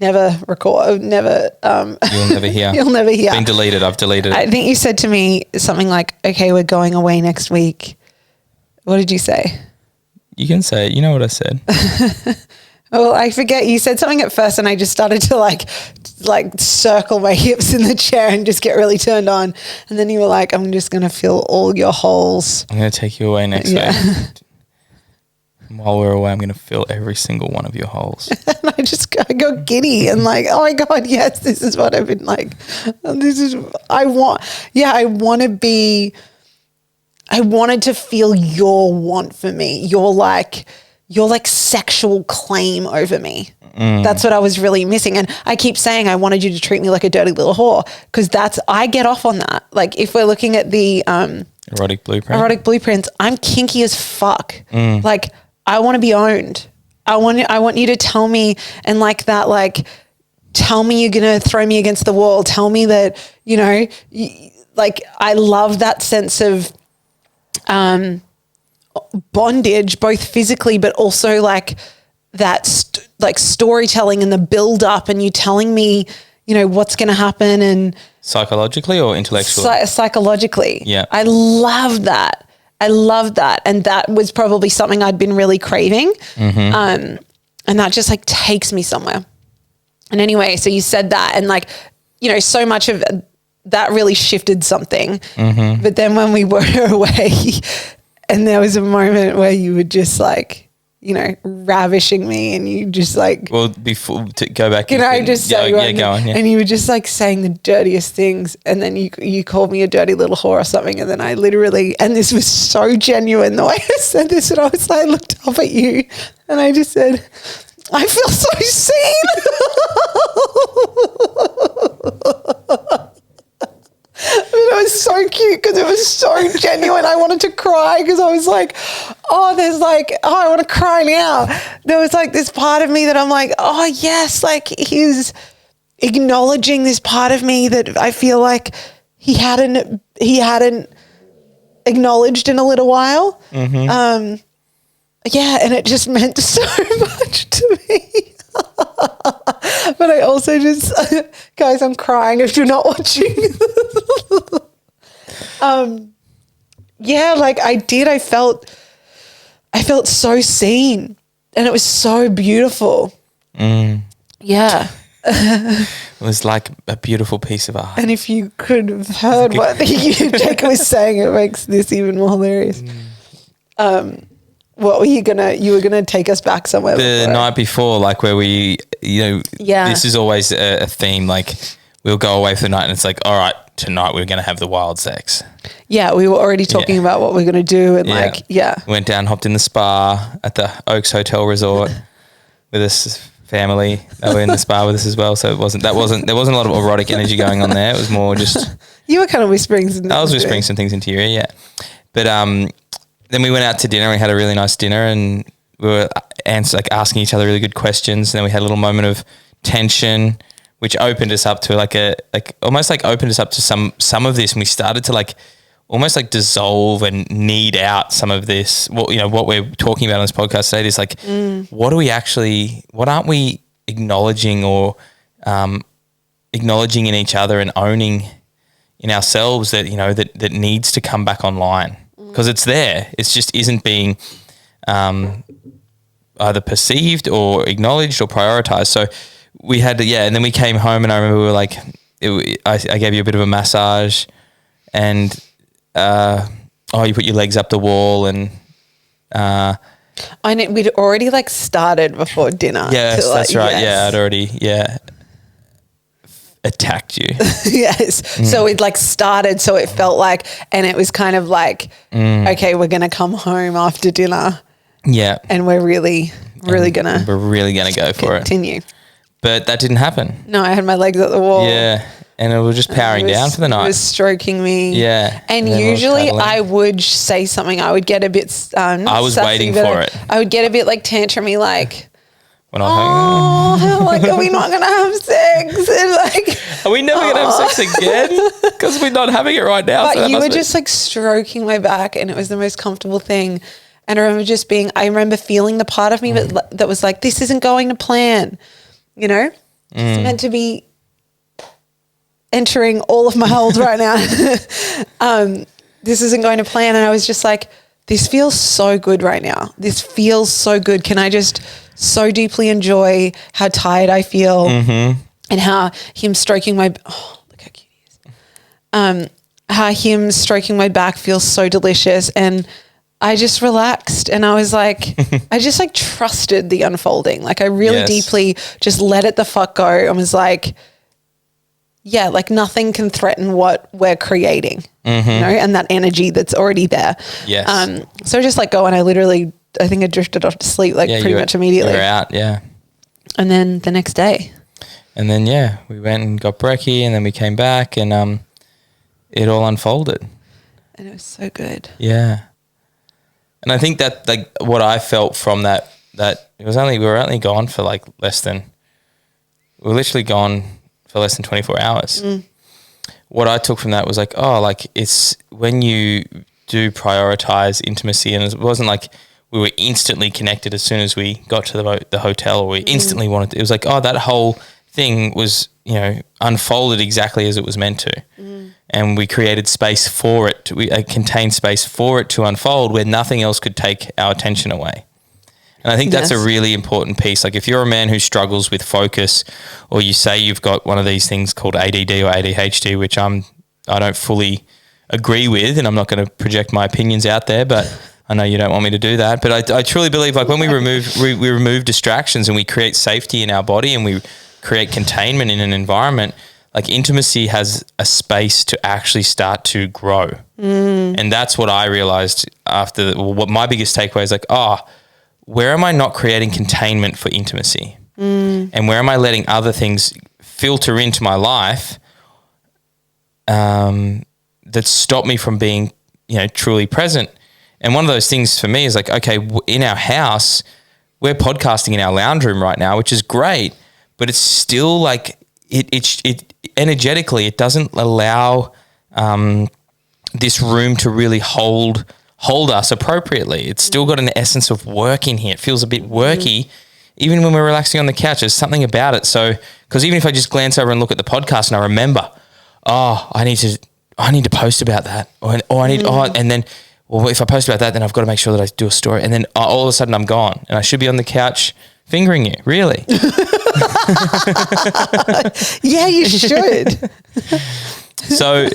never record, never you'll never hear. You'll never hear. It's been deleted. I've deleted it. I think you said to me something like, okay, we're going away next week. What did you say? You can say it. You know what I said. Well, I forget. You said something at first and I just started to like circle my hips in the chair and just get really turned on. And then you were like, I'm just going to fill all your holes. I'm going to take you away next week. While we're away, I'm going to fill every single one of your holes. And I go giddy and like, oh my God, yes, this is what I've been like. I wanted to feel your want for me, your sexual claim over me. That's what I was really missing. And I keep saying I wanted you to treat me like a dirty little whore, because I get off on that. Like if we're looking at the erotic blueprints, I'm kinky as fuck. Like I want to be owned. I want you to tell me, and like that, like tell me you're going to throw me against the wall. Tell me that, like I love that sense of bondage, both physically, but also like that storytelling and the build up, and you telling me, what's going to happen, and psychologically or intellectually? Psychologically. Yeah. I love that. And that was probably something I'd been really craving. And that just like takes me somewhere. And anyway, so you said that, and like, so much of that really shifted something. But then when we were away and there was a moment where you were just like, ravishing me, and you just like, well, before to go back, go on. And you were just like saying the dirtiest things, and then you called me a dirty little whore or something, and then I literally, and this was so genuine the way I said this, and I was like, I looked up at you and I just said, I feel so seen. But it was so cute because it was so genuine. I wanted to cry because I was like, I want to cry now. There was like this part of me that I'm like, oh yes, like he's acknowledging this part of me that I feel like he hadn't acknowledged in a little while. And it just meant so much to me. But I also just, guys, I'm crying if you're not watching. I felt so seen, and it was so beautiful. Yeah. It was like a beautiful piece of art. And if you could have heard what Jacob was saying, it makes this even more hilarious. What were you were gonna take us back somewhere? The night before, like where we, this is always a theme. Like we'll go away for the night and it's like, all right, tonight we're going to have the wild sex. Yeah. We were already talking about what we're going to do. And went down, hopped in the spa at the Oaks Hotel Resort with this family. They were in the spa with us as well. So there wasn't a lot of erotic energy going on there. It was more just, you were kind of whispering some things. I was whispering some things into your ear. Yeah. But, then we went out to dinner. We had a really nice dinner, and we were asking each other really good questions. And then we had a little moment of tension, which opened us up to almost opened us up to some of this. And we started to almost dissolve and knead out some of this. What we're talking about on this podcast today is what aren't we acknowledging or acknowledging in each other and owning in ourselves that, that needs to come back online, because it's there. It's just isn't being either perceived or acknowledged or prioritized. So we had to, and then we came home and I remember we were I gave you a bit of a massage and, you put your legs up the wall and, we'd already started before dinner. Yes, that's right. Yes. Yeah, I'd already, attacked you. Yes. So we'd started, so it felt and it was kind of okay, we're going to come home after dinner. Yeah. And we're really going to. We're really going to go for it. Continue. But that didn't happen. No, I had my legs at the wall. Yeah. And it was just powering down for the night. It was stroking me. Yeah. And usually I would say something. I would get a bit I was waiting for it. I would get a bit tantrumy when I are we not going to have sex? And are we never going to have sex again? Because we're not having it right now. But so you were just stroking my back and it was the most comfortable thing. And I remember feeling the part of me that was this isn't going to plan, It's meant to be entering all of my holes right now. This isn't going to plan. And I was just this feels so good right now. This feels so good. Can I just so deeply enjoy how tired I feel and how him stroking my, look how cute he is. How him stroking my back feels so delicious. And I just relaxed and I was I just trusted the unfolding. I really deeply just let it the fuck go. I was nothing can threaten what we're creating, and that energy that's already there. Yes. So just go, and I think I drifted off to sleep pretty much immediately. You were out, yeah. And then the next day. And then, we went and got brekkie and then we came back and it all unfolded. And it was so good. Yeah. And I think that what I felt from that we were only gone for we were literally gone for less than 24 hours. What I took from that was it's when you do prioritize intimacy, and it wasn't we were instantly connected as soon as we got to the hotel, or we instantly wanted to. It was that whole thing was, unfolded exactly as it was meant to. And we created space for it. We contained space for it to unfold where nothing else could take our attention away. And I think that's a really important piece. If you're a man who struggles with focus, or you say you've got one of these things called ADD or ADHD, which I don't fully agree with, and I'm not going to project my opinions out there, but I know you don't want me to do that. But I truly believe when we remove distractions and we create safety in our body and we create containment in an environment, intimacy has a space to actually start to grow. And that's what I realized after what my biggest takeaway is where am I not creating containment for intimacy? And where am I letting other things filter into my life that stop me from being, truly present? And one of those things for me is in our house, we're podcasting in our lounge room right now, which is great, but it's still it energetically, it doesn't allow this room to really hold us appropriately. It's still got an essence of work in here. It feels a bit worky. Even when we're relaxing on the couch, there's something about it. So, because even if I just glance over and look at the podcast and I remember, I need to post about that, or I need, and then, well, if I post about that, then I've got to make sure that I do a story, and then all of a sudden I'm gone, and I should be on the couch fingering you. Really? Yeah, you should. So,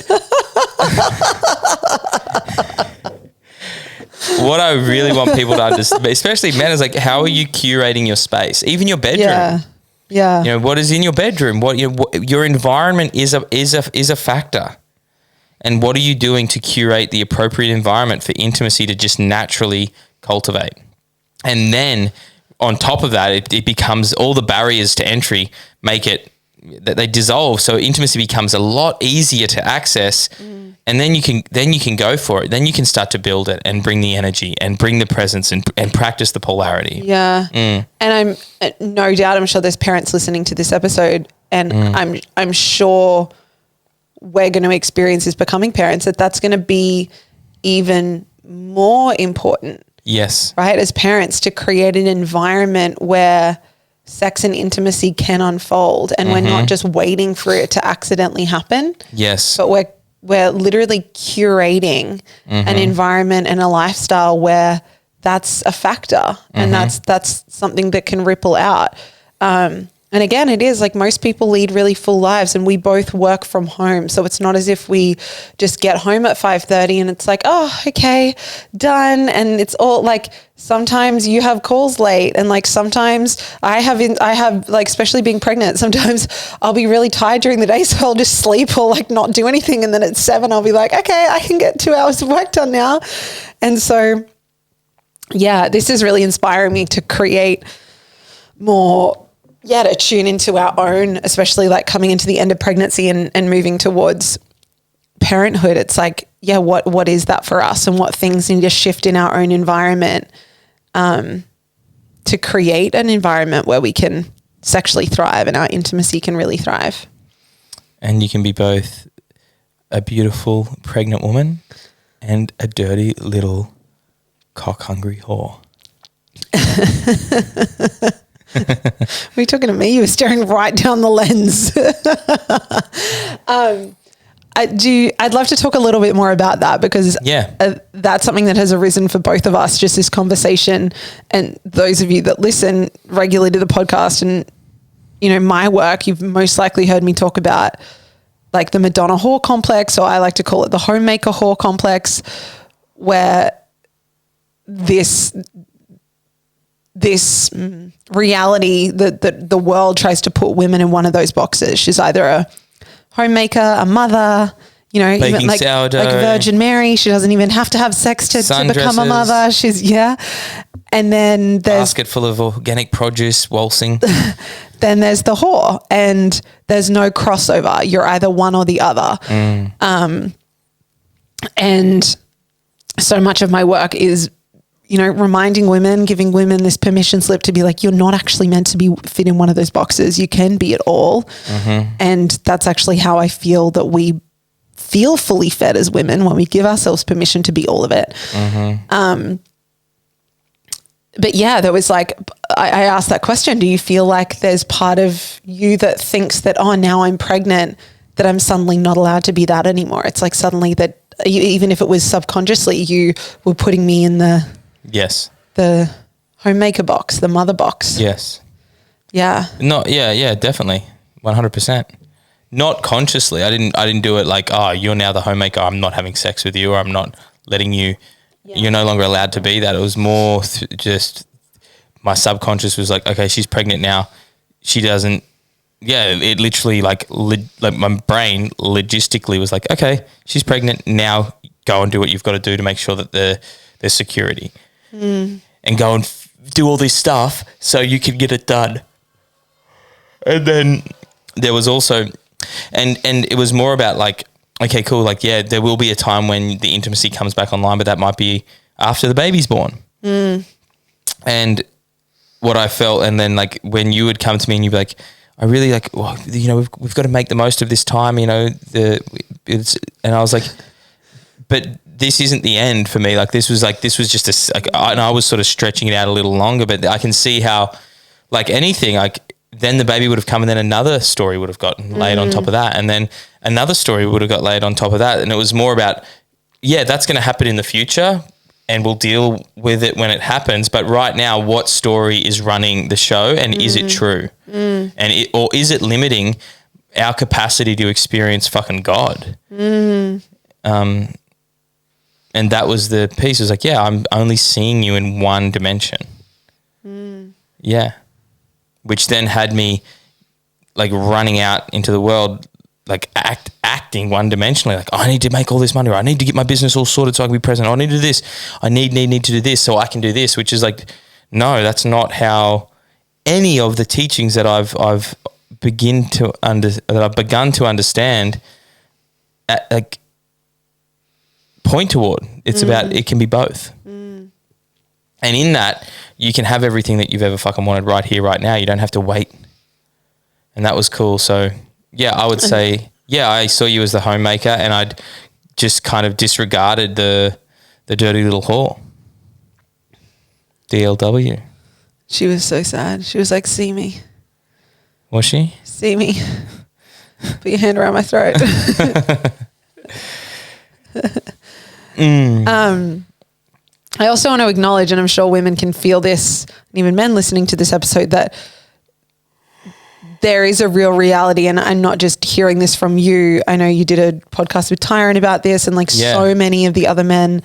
what I really want people to understand, especially men, is how are you curating your space, even your bedroom? Yeah. What is in your bedroom? What your environment is a factor. And what are you doing to curate the appropriate environment for intimacy to just naturally cultivate? And then on top of that, it becomes all the barriers to entry make it they dissolve. So intimacy becomes a lot easier to access. And then you can go for it. Then you can start to build it and bring the energy and bring the presence and practice the polarity. Yeah. And I'm I'm sure there's parents listening to this episode, and I'm sure we're going to experience as becoming parents that's going to be even more important. Yes. Right? As parents, to create an environment where sex and intimacy can unfold, and we're not just waiting for it to accidentally happen. Yes. But we're literally curating an environment and a lifestyle where that's a factor, and that's something that can ripple out. And again, it is like most people lead really full lives, and we both work from home. So it's not as if we just get home at 5:30 and it's like, oh, okay, done. And it's all like, sometimes you have calls late, and like sometimes I have like, especially being pregnant, sometimes I'll be really tired during the day, so I'll just sleep or like not do anything. And then at 7, I'll be like, okay, I can get 2 hours of work done now. And so, yeah, this is really inspiring me to create more, to tune into our own, especially like coming into the end of pregnancy and moving towards parenthood. It's like, what is that for us, and what things need to shift in our own environment to create an environment where we can sexually thrive and our intimacy can really thrive. And you can be both a beautiful pregnant woman and a dirty little cock-hungry whore. Were you talking to me? You were staring right down the lens. I'd love to talk a little bit more about that, because that's something that has arisen for both of us, just this conversation. And those of you that listen regularly to the podcast and, you know, my work, you've most likely heard me talk about like the Madonna whore complex, or I like to call it the homemaker whore complex, where this reality that the world tries to put women in one of those boxes. She's either a homemaker, a mother, you know, baking even like Virgin Mary. She doesn't even have to have sex to become a mother. And then there's basket full of organic produce waltzing. Then there's the whore, and there's no crossover. You're either one or the other. And so much of my work is, you know, reminding women, giving women this permission slip to be like, you're not actually meant to be fit in one of those boxes. You can be it all. And that's actually how I feel that we feel fully fed as women, when we give ourselves permission to be all of it. But yeah, there was like, I asked that question, do you feel like there's part of you that thinks that, oh, now I'm pregnant, that I'm suddenly not allowed to be that anymore? It's like suddenly that even if it was subconsciously, you were putting me in the homemaker box, the mother box. Yes. Yeah. Definitely. 100%. Not consciously. I didn't do it like, oh, you're now the homemaker, I'm not having sex with you, or I'm not letting you, you're no longer allowed to be that. It was more just my subconscious was like, okay, she's pregnant now. She doesn't, it literally like my brain logistically was like, okay, she's pregnant, now go and do what you've got to do to make sure that there's security. And go and do all this stuff so you can get it done. And then there was also, and it was more about like, okay, cool, like, there will be a time when the intimacy comes back online, but that might be after the baby's born. And what I felt, and then like when you would come to me and you'd be like, I really like, well, you know, we've got to make the most of this time, you know, and I was like, but this isn't the end for me. Like this was just and I was sort of stretching it out a little longer, but I can see how, like anything, like then the baby would have come, and then another story would have gotten laid on top of that, and then another story would have got laid on top of that. And it was more about, that's going to happen in the future, and we'll deal with it when it happens. But right now, what story is running the show, and is it true? Or is it limiting our capacity to experience fucking God? And that was the piece. It was like, I'm only seeing you in one dimension. Which then had me like running out into the world, like acting one-dimensionally. Like, I need to make all this money, or I need to get my business all sorted so I can be present. I need to do this. I need to do this so I can do this, which is like, no, that's not how any of the teachings that I've begun to understand, like, point toward. It's about, it can be both. And in that, you can have everything that you've ever fucking wanted right here, right now. You don't have to wait. And that was cool. So, yeah, I would say, yeah, I saw you as the homemaker, and I'd just kind of disregarded the dirty little whore. DLW. She was so sad. She was like, see me. Was she? See me. Put your hand around my throat. I also want to acknowledge, and I'm sure women can feel this, and even men listening to this episode, that there is a real reality, and I'm not just hearing this from you. I know you did a podcast with Tyron about this, and so many of the other men,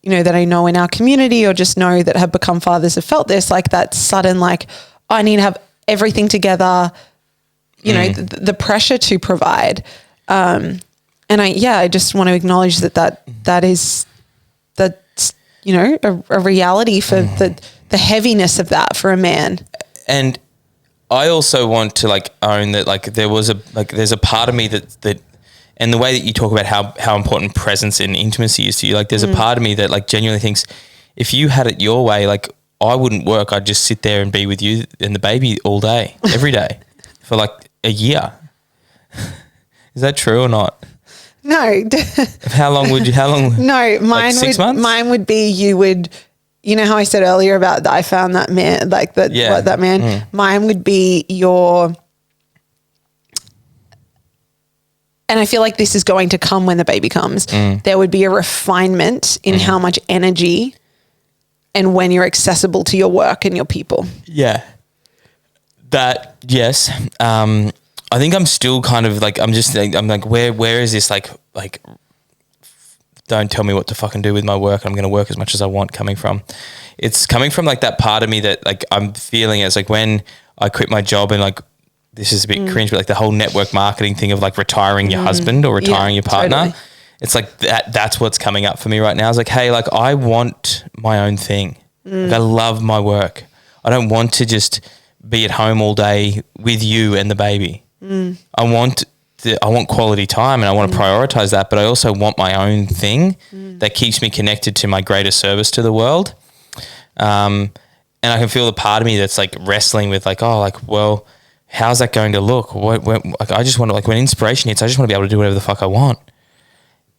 you know, that I know in our community or just know that have become fathers have felt this, like that sudden, like, I need to have everything together, you know, the pressure to provide. And I just want to acknowledge that's, you know, a reality for the heaviness of that for a man. And I also want to like own that, like, there's a part of me that and the way that you talk about how important presence and intimacy is to you, like, there's a part of me that, like, genuinely thinks if you had it your way, like, I wouldn't work. I'd just sit there and be with you and the baby all day, every day for like a year. Is that true or not? No. How long? No, mine like 6 months? Mine would be, you know how I said earlier about I found that man, like that, that man. Mine would be and I feel like this is going to come when the baby comes. There would be a refinement in how much energy and when you're accessible to your work and your people. Yeah. That, yes. I think I'm still kind of like, I'm like, where is this like, don't tell me what to fucking do with my work. I'm going to work as much as I want coming from. It's coming from like that part of me that like I'm feeling as like when I quit my job and like, this is a bit cringe, but like the whole network marketing thing of like retiring your husband or retiring your partner. Totally. It's like that's what's coming up for me right now. It's like, hey, like I want my own thing. Like, I love my work. I don't want to just be at home all day with you and the baby. I want quality time and I want to prioritize that, but I also want my own thing that keeps me connected to my greater service to the world. And I can feel the part of me that's like wrestling with like, oh, like, well, how's that going to look? Like, I just want to, like, when inspiration hits, I just want to be able to do whatever the fuck I want.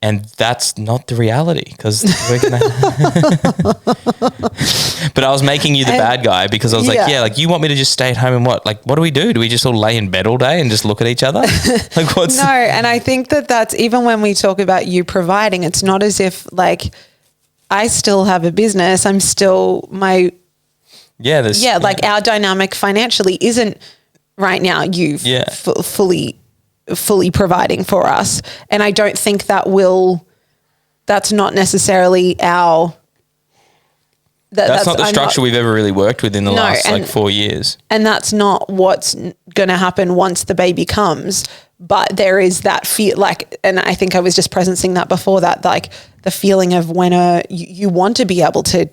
And that's not the reality because we're going to. But I was making you the bad guy because I was like, yeah, like you want me to just stay at home and what? Like, what do we do? Do we just all lay in bed all day and just look at each other? Like, what's. No, and I think that's even when we talk about you providing, it's not as if like I still have a business. I'm still my. Yeah. Like our dynamic financially isn't right now you fully providing for us. And I don't think that's not necessarily our... That's not the structure we've ever really worked with in the last like 4 years. And that's not what's going to happen once the baby comes. But there is that fear, like, and I think I was just presencing that before that, like the feeling of when you want to be able to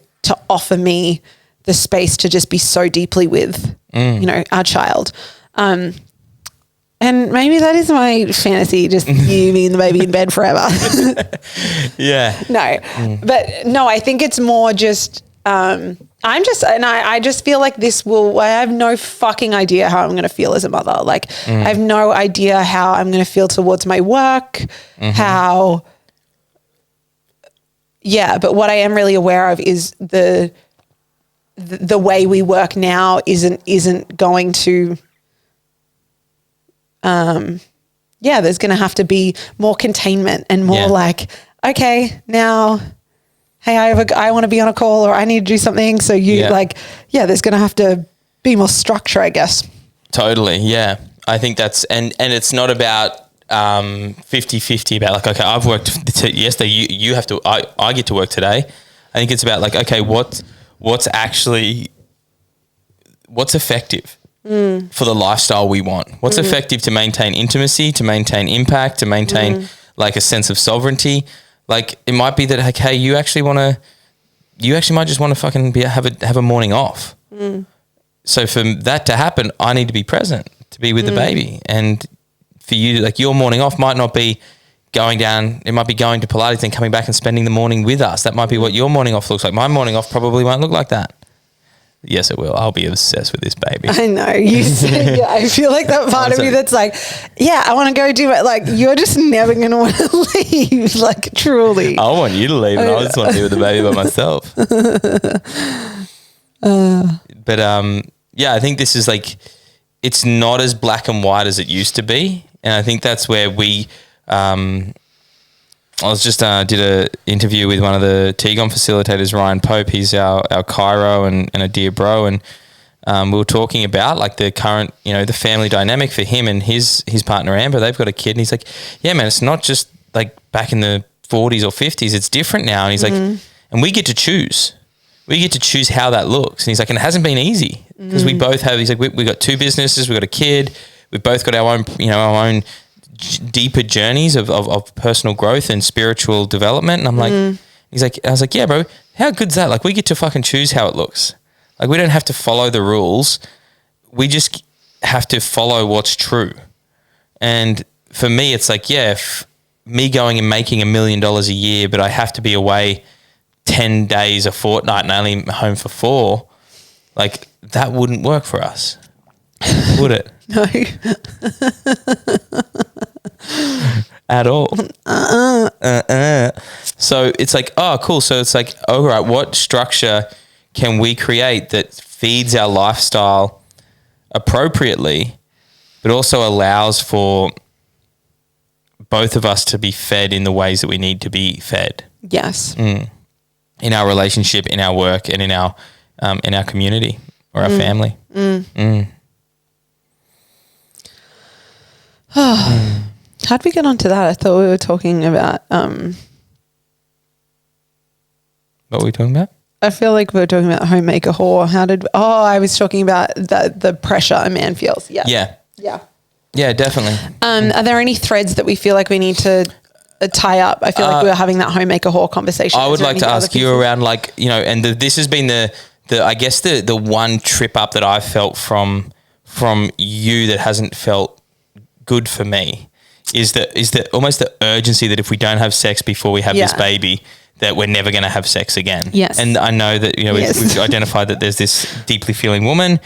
offer me the space to just be so deeply with, you know, our child. And maybe that is my fantasy, just you, me and the baby in bed forever. Yeah. No, but no, I think it's more just, I just feel like I have no fucking idea how I'm going to feel as a mother. Like I have no idea how I'm going to feel towards my work, but what I am really aware of is the way we work now isn't going to, there's going to have to be more containment and more like, okay, now, hey, I want to be on a call or I need to do something. So there's going to have to be more structure, I guess. Totally. Yeah. I think that's, and it's not about 50-50 about like, okay, I've worked yesterday, you have to, I get to work today. I think it's about like, okay, what's effective for the lifestyle we want? What's effective to maintain intimacy, to maintain impact, to maintain like a sense of sovereignty? Like it might be that, okay, you actually might just want to fucking have a morning off. So for that to happen, I need to be present. to be with the baby. And for you, like your morning off might not be going down, it might be going to Pilates and coming back and spending the morning with us. That might be what your morning off looks like. My morning off probably won't look like that. Yes, it will. I'll be obsessed with this baby. I know. You said, I feel like that part of me that's like, yeah, I want to go do it. Like, you're just never going to want to leave. Like, truly. I want you to leave and I just want to be with the baby by myself. But yeah, I think this is like, it's not as black and white as it used to be. And I think that's where I was just did a interview with one of the Qigong facilitators, Ryan Pope. He's our chiro and a dear bro. And we were talking about like the current, the family dynamic for him and his partner, Amber. They've got a kid and he's like, yeah, man, it's not just like back in the 40s or 50s. It's different now. And he's like, and we get to choose. We get to choose how that looks. And he's like, and it hasn't been easy because we both have, he's like, we got 2 businesses, we got a kid, we've both got our own deeper journeys of personal growth and spiritual development. And I'm like, I was like, yeah, bro, how good's that? Like we get to fucking choose how it looks. Like we don't have to follow the rules. We just have to follow what's true. And for me, it's like, yeah, if me going and making $1 million a year, but I have to be away 10 days a fortnight and only home for 4, like that wouldn't work for us, would it? No. At all. So it's like, oh, cool. So it's like, all right, what structure can we create that feeds our lifestyle appropriately, but also allows for both of us to be fed in the ways that we need to be fed? Yes. In our relationship, in our work, and in our community or our family. How'd we get onto that? I thought we were talking about What were we talking about? I feel like we were talking about homemaker whore. I was talking about the pressure a man feels. Yeah. Yeah, definitely. Are there any threads that we feel like we need to tie up? I feel like we were having that homemaker whore conversation. I would like to ask you around like, and this has been the I guess the one trip up that I've felt from you that hasn't felt good for me is that almost the urgency that if we don't have sex before we have this baby, that we're never going to have sex again. Yes. And I know that, we've identified that there's this deeply feeling woman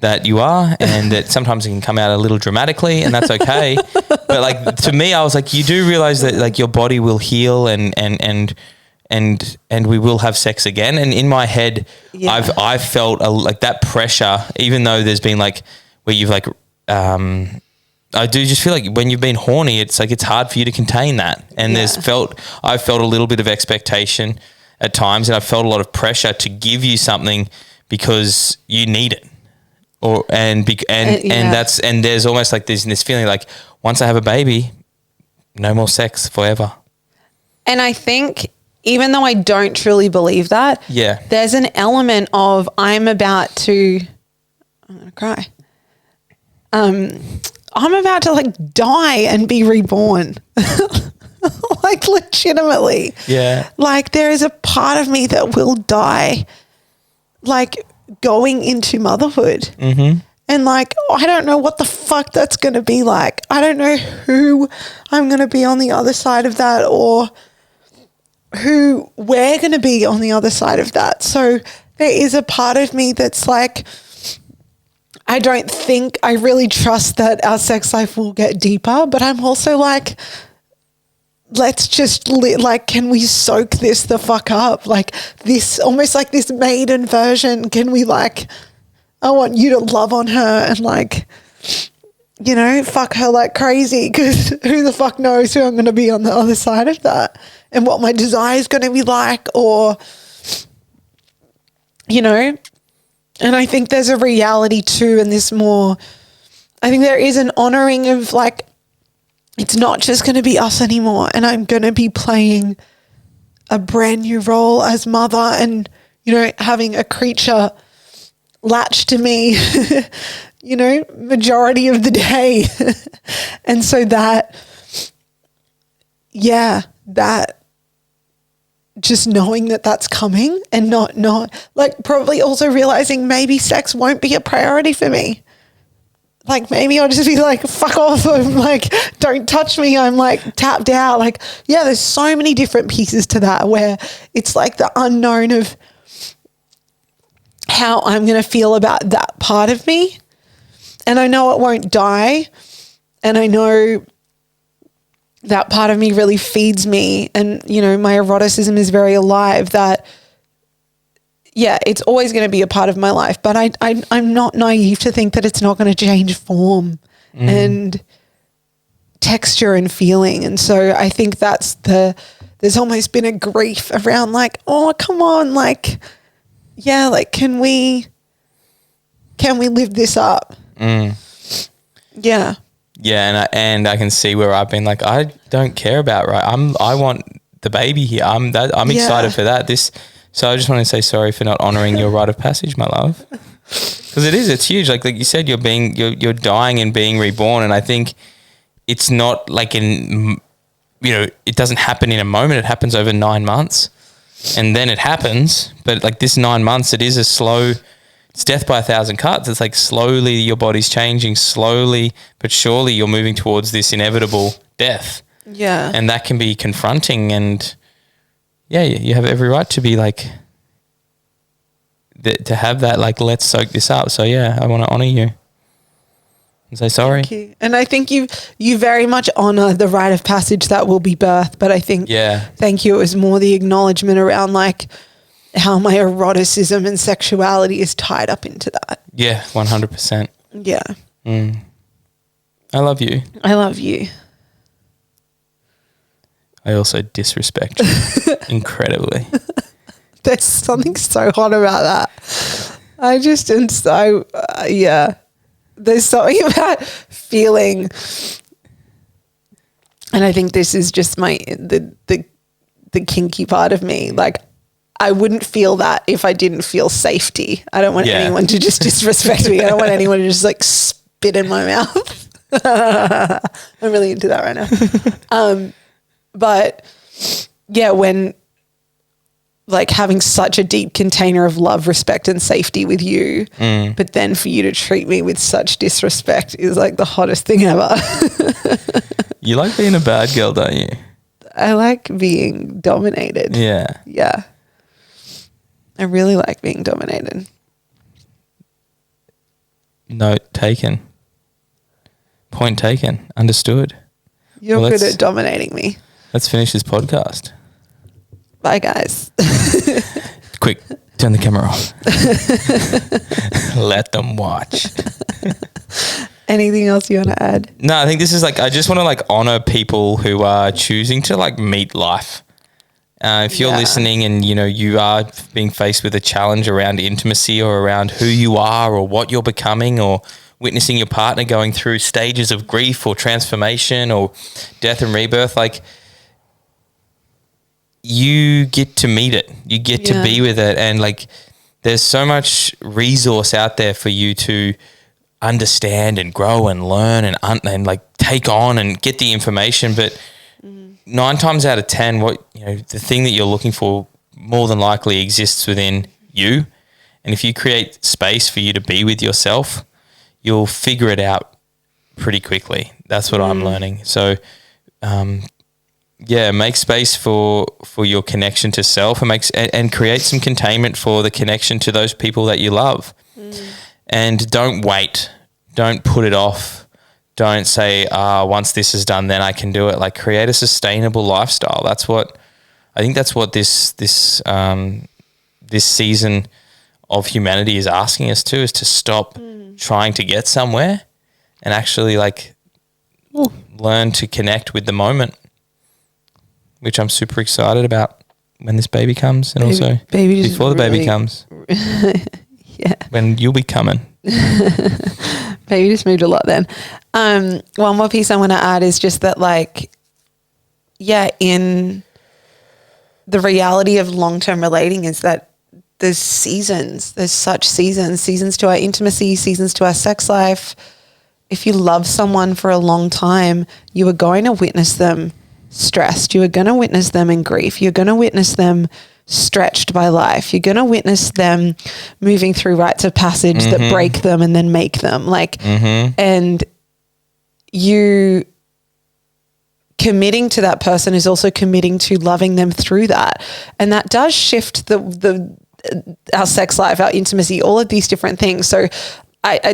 that you are, and that sometimes it can come out a little dramatically, and that's okay. But like, to me, I was like, you do realize that like your body will heal and we will have sex again. And in my head, I've felt like that pressure, even though there's been like where you've like, I do just feel like when you've been horny, it's like, it's hard for you to contain that. And I've felt a little bit of expectation at times, and I've felt a lot of pressure to give you something because you need it. And there's almost like this feeling like once I have a baby, no more sex forever. And I think even though I don't truly believe that, there's an element of I'm going to cry. I'm about to like die and be reborn. Like legitimately. Yeah. Like there is a part of me that will die like going into motherhood. And like, I don't know what the fuck that's going to be like. I don't know who I'm going to be on the other side of that, or who we're going to be on the other side of that. So there is a part of me that's like, I don't think I really trust that our sex life will get deeper, but I'm also like, let's just can we soak this the fuck up? Like this, almost like this maiden version. Can we like, I want you to love on her and like, fuck her like crazy, because who the fuck knows who I'm going to be on the other side of that and what my desire is going to be like, or, and I think there's a reality too, and this more, I think there is an honoring of like, it's not just going to be us anymore, and I'm going to be playing a brand new role as mother, and, having a creature latch to me, majority of the day. And so that just knowing that that's coming, and not like probably also realizing maybe sex won't be a priority for me. like maybe I'll just be like, fuck off. I'm like, don't touch me. I'm like tapped out. Like, yeah, there's so many different pieces to that where it's like the unknown of how I'm going to feel about that part of me. And I know it won't die. And I know that part of me really feeds me. And, you know, my eroticism is very alive, that, yeah, it's always going to be a part of my life. But I'm not naive to think that it's not going to change form and texture and feeling. And so I think there's almost been a grief around like, oh, come on, like, yeah, like, can we live this up? Yeah. Yeah, and I can see where I've been like, I don't care about I want the baby here. I'm excited for that. So I just want to say sorry for not honoring your rite of passage, my love, because it's huge. Like you said, you're dying and being reborn, and I think it's not like it doesn't happen in a moment. It happens over 9 months, and then it happens. But like this 9 months, it is a slow. It's death by 1,000 cuts. It's like slowly your body's changing, slowly but surely you're moving towards this inevitable death. Yeah. And that can be confronting, and yeah, you have every right to be like, to have that, like, let's soak this up. So yeah, I want to honor you and say sorry. Thank you. And I think you very much honor the rite of passage that will be birth. But I think, thank you. It was more the acknowledgement around like how my eroticism and sexuality is tied up into that. Yeah, 100%. Yeah. I love you. I love you. I also disrespect you incredibly. There's something so hot about that. I just am so, yeah. There's something about feeling, and I think this is just the kinky part of me. Like, I wouldn't feel that if I didn't feel safety. I don't want anyone to just disrespect me. I don't want anyone to just like spit in my mouth. I'm really into that right now. But yeah, when like having such a deep container of love, respect and safety with you, but then for you to treat me with such disrespect is like the hottest thing ever. You like being a bad girl, don't you? I like being dominated. Yeah. Yeah. I really like being dominated. Note taken. Point taken. Understood. You're good at dominating me. Let's finish this podcast. Bye, guys. Quick, turn the camera off. Let them watch. Anything else you want to add? No, I think this is like, I just want to like honor people who are choosing to like meet life. If you're listening and, you know, you are being faced with a challenge around intimacy or around who you are or what you're becoming, or witnessing your partner going through stages of grief or transformation or death and rebirth, like, you get to meet it. You get to be with it. And like, there's so much resource out there for you to understand and grow and learn and like take on and get the information. But 9 times out of 10, the thing that you're looking for more than likely exists within you. And if you create space for you to be with yourself, you'll figure it pretty quickly. That's what I'm learning. So, make space for your connection to self and create some containment for the connection to those people that you love. And don't wait. Don't put it off. Don't say, once this is done, then I can do it. Like, create a sustainable lifestyle. That's what this season of humanity is asking us to, is to stop trying to get somewhere and actually like learn to connect with the moment, which I'm super excited about when this baby comes, and also before the baby comes. Yeah. When you'll be coming. Baby just moved a lot then. One more piece I want to add is just that, like, in the reality of long-term relating is that there's seasons. There's such seasons to our intimacy, seasons to our sex life. If you love someone for a long time, you are going to witness them stressed. You are going to witness them in grief. You're going to witness them stretched by life. You're going to witness them moving through rites of passage that break them and then make them. And you committing to that person is also committing to loving them through that. And that does shift our sex life, our intimacy, all of these different things. So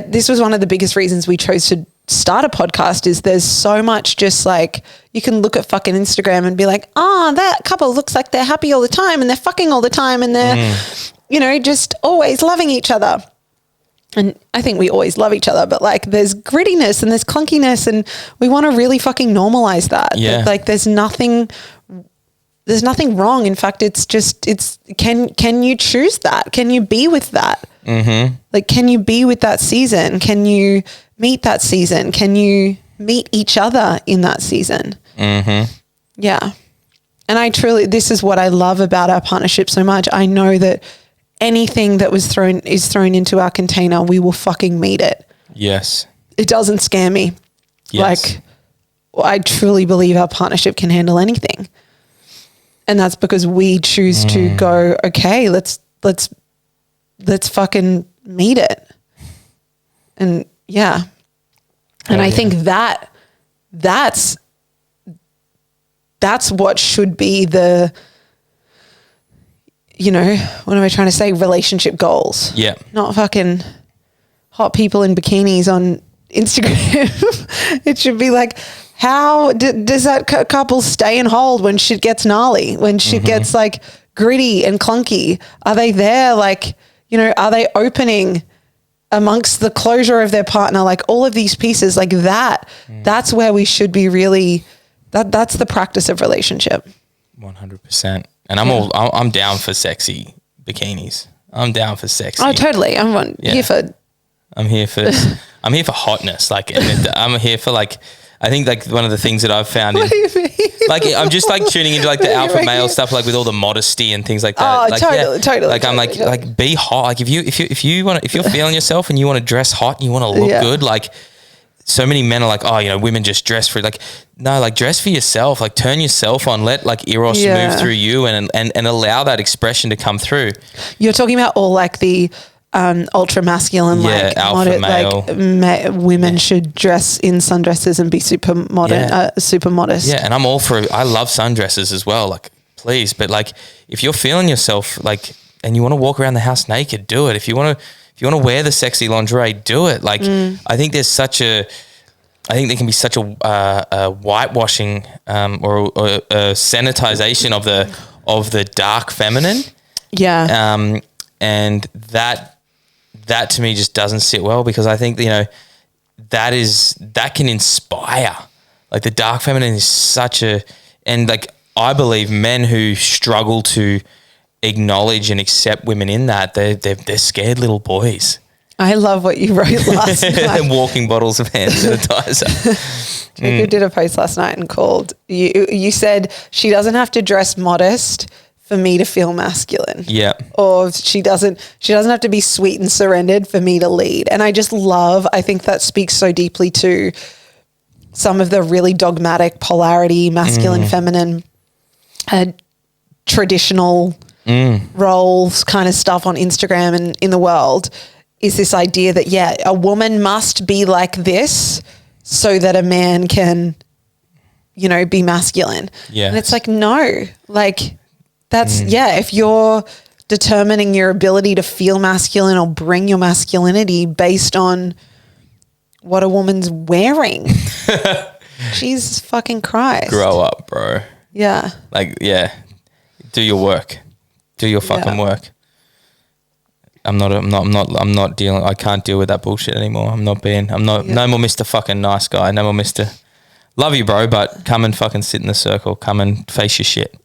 this was one of the biggest reasons we chose to start a podcast, is there's so much just like, you can look at fucking Instagram and be like, that couple looks like they're happy all the time and they're fucking all the time and they're, just always loving each other. And I think we always love each other, but like there's grittiness and there's clunkiness, and we want to really fucking normalize that. Yeah. Like there's nothing wrong. In fact, can you choose that? Can you be with that? Like, can you be with that season? Can you meet that season? Can you meet each other in that season? Yeah. And this is what I love about our partnership so much. I know that anything that is thrown into our container, we will fucking meet it. Yes. It doesn't scare me. Yes. Like, I truly believe our partnership can handle anything. And that's because we choose to go, okay, let's fucking meet it. And yeah. And I think that's what should be the, what am I trying to say? Relationship goals. Yeah. Not fucking hot people in bikinis on Instagram. It should be like, how does that couple stay and hold when shit gets gnarly, when shit gets like gritty and clunky? Are they there? Like, are they opening amongst the closure of their partner? Like all of these pieces like that, that's where we should be really, that's the practice of relationship. 100%. And I'm down for sexy bikinis. I'm down for sexy. Oh, totally. I'm here for hotness. Like, I'm here for like, I think like one of the things that I've found What do you mean? like, I'm just like tuning into like the alpha male stuff, like with all the modesty and things like that. Oh, like, totally. Like I'm like be hot. Like if you're feeling yourself and you want to dress hot and you want to look good, like so many men are like, women just dress for it. Like, no, like dress for yourself. Like turn yourself on. Let like Eros move through you and allow that expression to come through. You're talking about all like the ultra masculine, like alpha male. Like women should dress in sundresses and be super modern, super modest. Yeah, and I'm all for. I love sundresses as well. Like, please, but like, if you're feeling yourself, like, and you want to walk around the house naked, do it. If you want to wear the sexy lingerie, do it. Like, I think there can be such a whitewashing or a sanitization of the dark feminine. Yeah. And that to me just doesn't sit well, because I think, that can inspire. Like the dark feminine is and like I believe men who struggle to acknowledge and accept women in that, they're scared little boys. I love what you wrote last night. Walking bottles of hand sanitizer. Jacob did a post last night and called you said she doesn't have to dress modest for me to feel masculine. Yeah. Or she doesn't have to be sweet and surrendered for me to lead. And I think that speaks so deeply to some of the really dogmatic polarity, masculine, feminine, traditional roles kind of stuff on Instagram and in the world, is this idea that, a woman must be like this so that a man can, be masculine. Yeah. And it's like, no, like, that's, if you're determining your ability to feel masculine or bring your masculinity based on what a woman's wearing, Jesus fucking Christ. Grow up, bro. Yeah. Like, do your work. Do your fucking work. I'm not dealing, I can't deal with that bullshit anymore. no more Mr. fucking nice guy. No more Mr. Love you, bro, but come and fucking sit in the circle. Come and face your shit.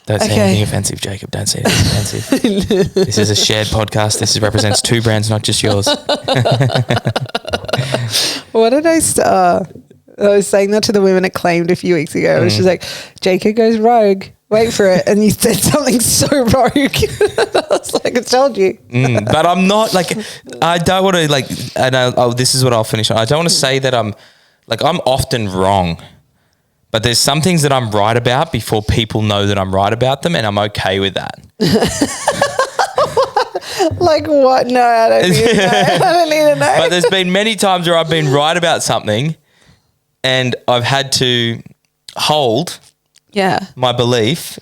Don't say anything offensive, Jacob. Don't say anything offensive. This is a shared podcast. This represents two brands, not just yours. What did I was saying that to the women Acclaimed a few weeks ago. It was just like, Jacob goes rogue. Wait for it. And you said something so rogue. I was like, I told you. But I'm not like, I don't want to like, and this is what I'll finish on. I don't want to say that I'm often wrong. But there's some things that I'm right about before people know that I'm right about them, and I'm okay with that. Like what? No, I don't need to know. I don't need to know. But there's been many times where I've been right about something and I've had to hold my belief,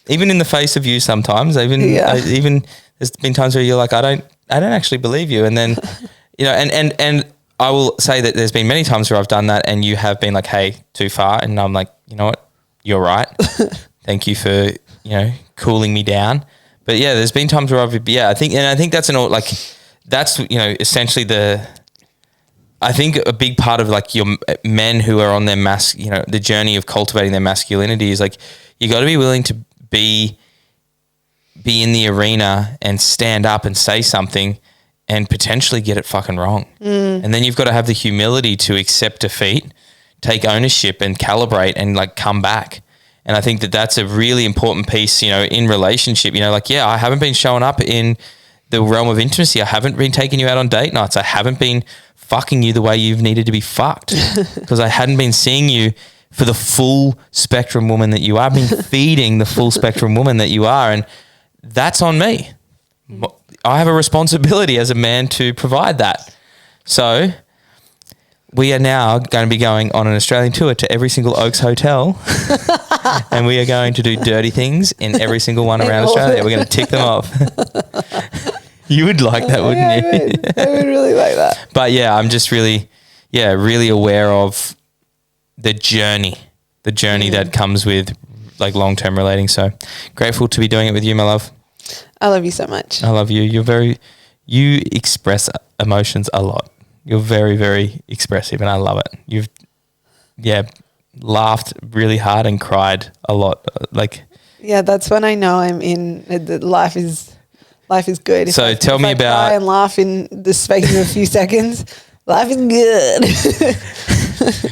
even in the face of you sometimes. Even there's been times where you're like, I don't actually believe you. And then, you know, and I will say that there's been many times where I've done that and you have been like, hey, too far. And I'm like, you know what? You're right. Thank you for, you know, cooling me down. But yeah, there's been times where I think that's that's, you know, essentially I think a big part of like your men who are on their the journey of cultivating their masculinity is like, you got to be willing to be in the arena and stand up and say something and potentially get it fucking wrong. And then you've got to have the humility to accept defeat, take ownership and calibrate and like come back. And I think that that's a really important piece, you know, in relationship, you know, like, yeah, I haven't been showing up in the realm of intimacy. I haven't been taking you out on date nights. I haven't been fucking you the way you've needed to be fucked because I hadn't been seeing you for the full spectrum woman that you are. I've been feeding the full spectrum woman that you are. And that's on me. I have a responsibility as a man to provide that. So we are now going to be going on an Australian tour to every single Oaks hotel and we are going to do dirty things in every single one around Australia. We're going to tick them off. You would like that, wouldn't you? I would really like that. But yeah, I'm just really aware of the journey that comes with like long-term relating. So grateful to be doing it with you, my love. I love you so much. I love you. You express emotions a lot. You're very, very expressive and I love it. You've, laughed really hard and cried a lot. Yeah, that's when I know I'm in, life is good. So tell me about... cry and laugh in the space of a few seconds, life is good.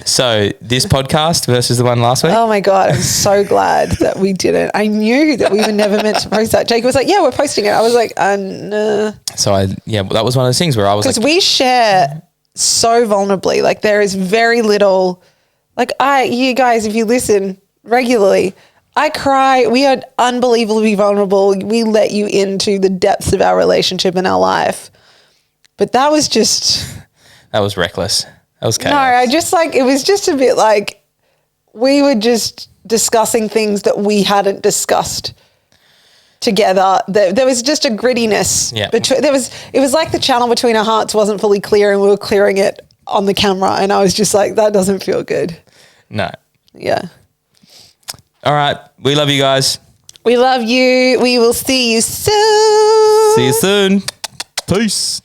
So this podcast versus the one last week? Oh my God, I'm so glad that we didn't. I knew that we were never meant to post that. Jacob was like, yeah, we're posting it. I was like, no. So that was one of those things where I was like... Because we share so vulnerably. Like there is very little, like you guys, if you listen regularly, I cry. We are unbelievably vulnerable. We let you into the depths of our relationship and our life. But that was just... That was reckless. That was chaos. No, it was just a bit like we were just discussing things that we hadn't discussed together. There was just a grittiness. Yeah. It was like the channel between our hearts wasn't fully clear and we were clearing it on the camera. And I was just like, that doesn't feel good. No. Yeah. All right. We love you guys. We love you. We will see you soon. See you soon. Peace.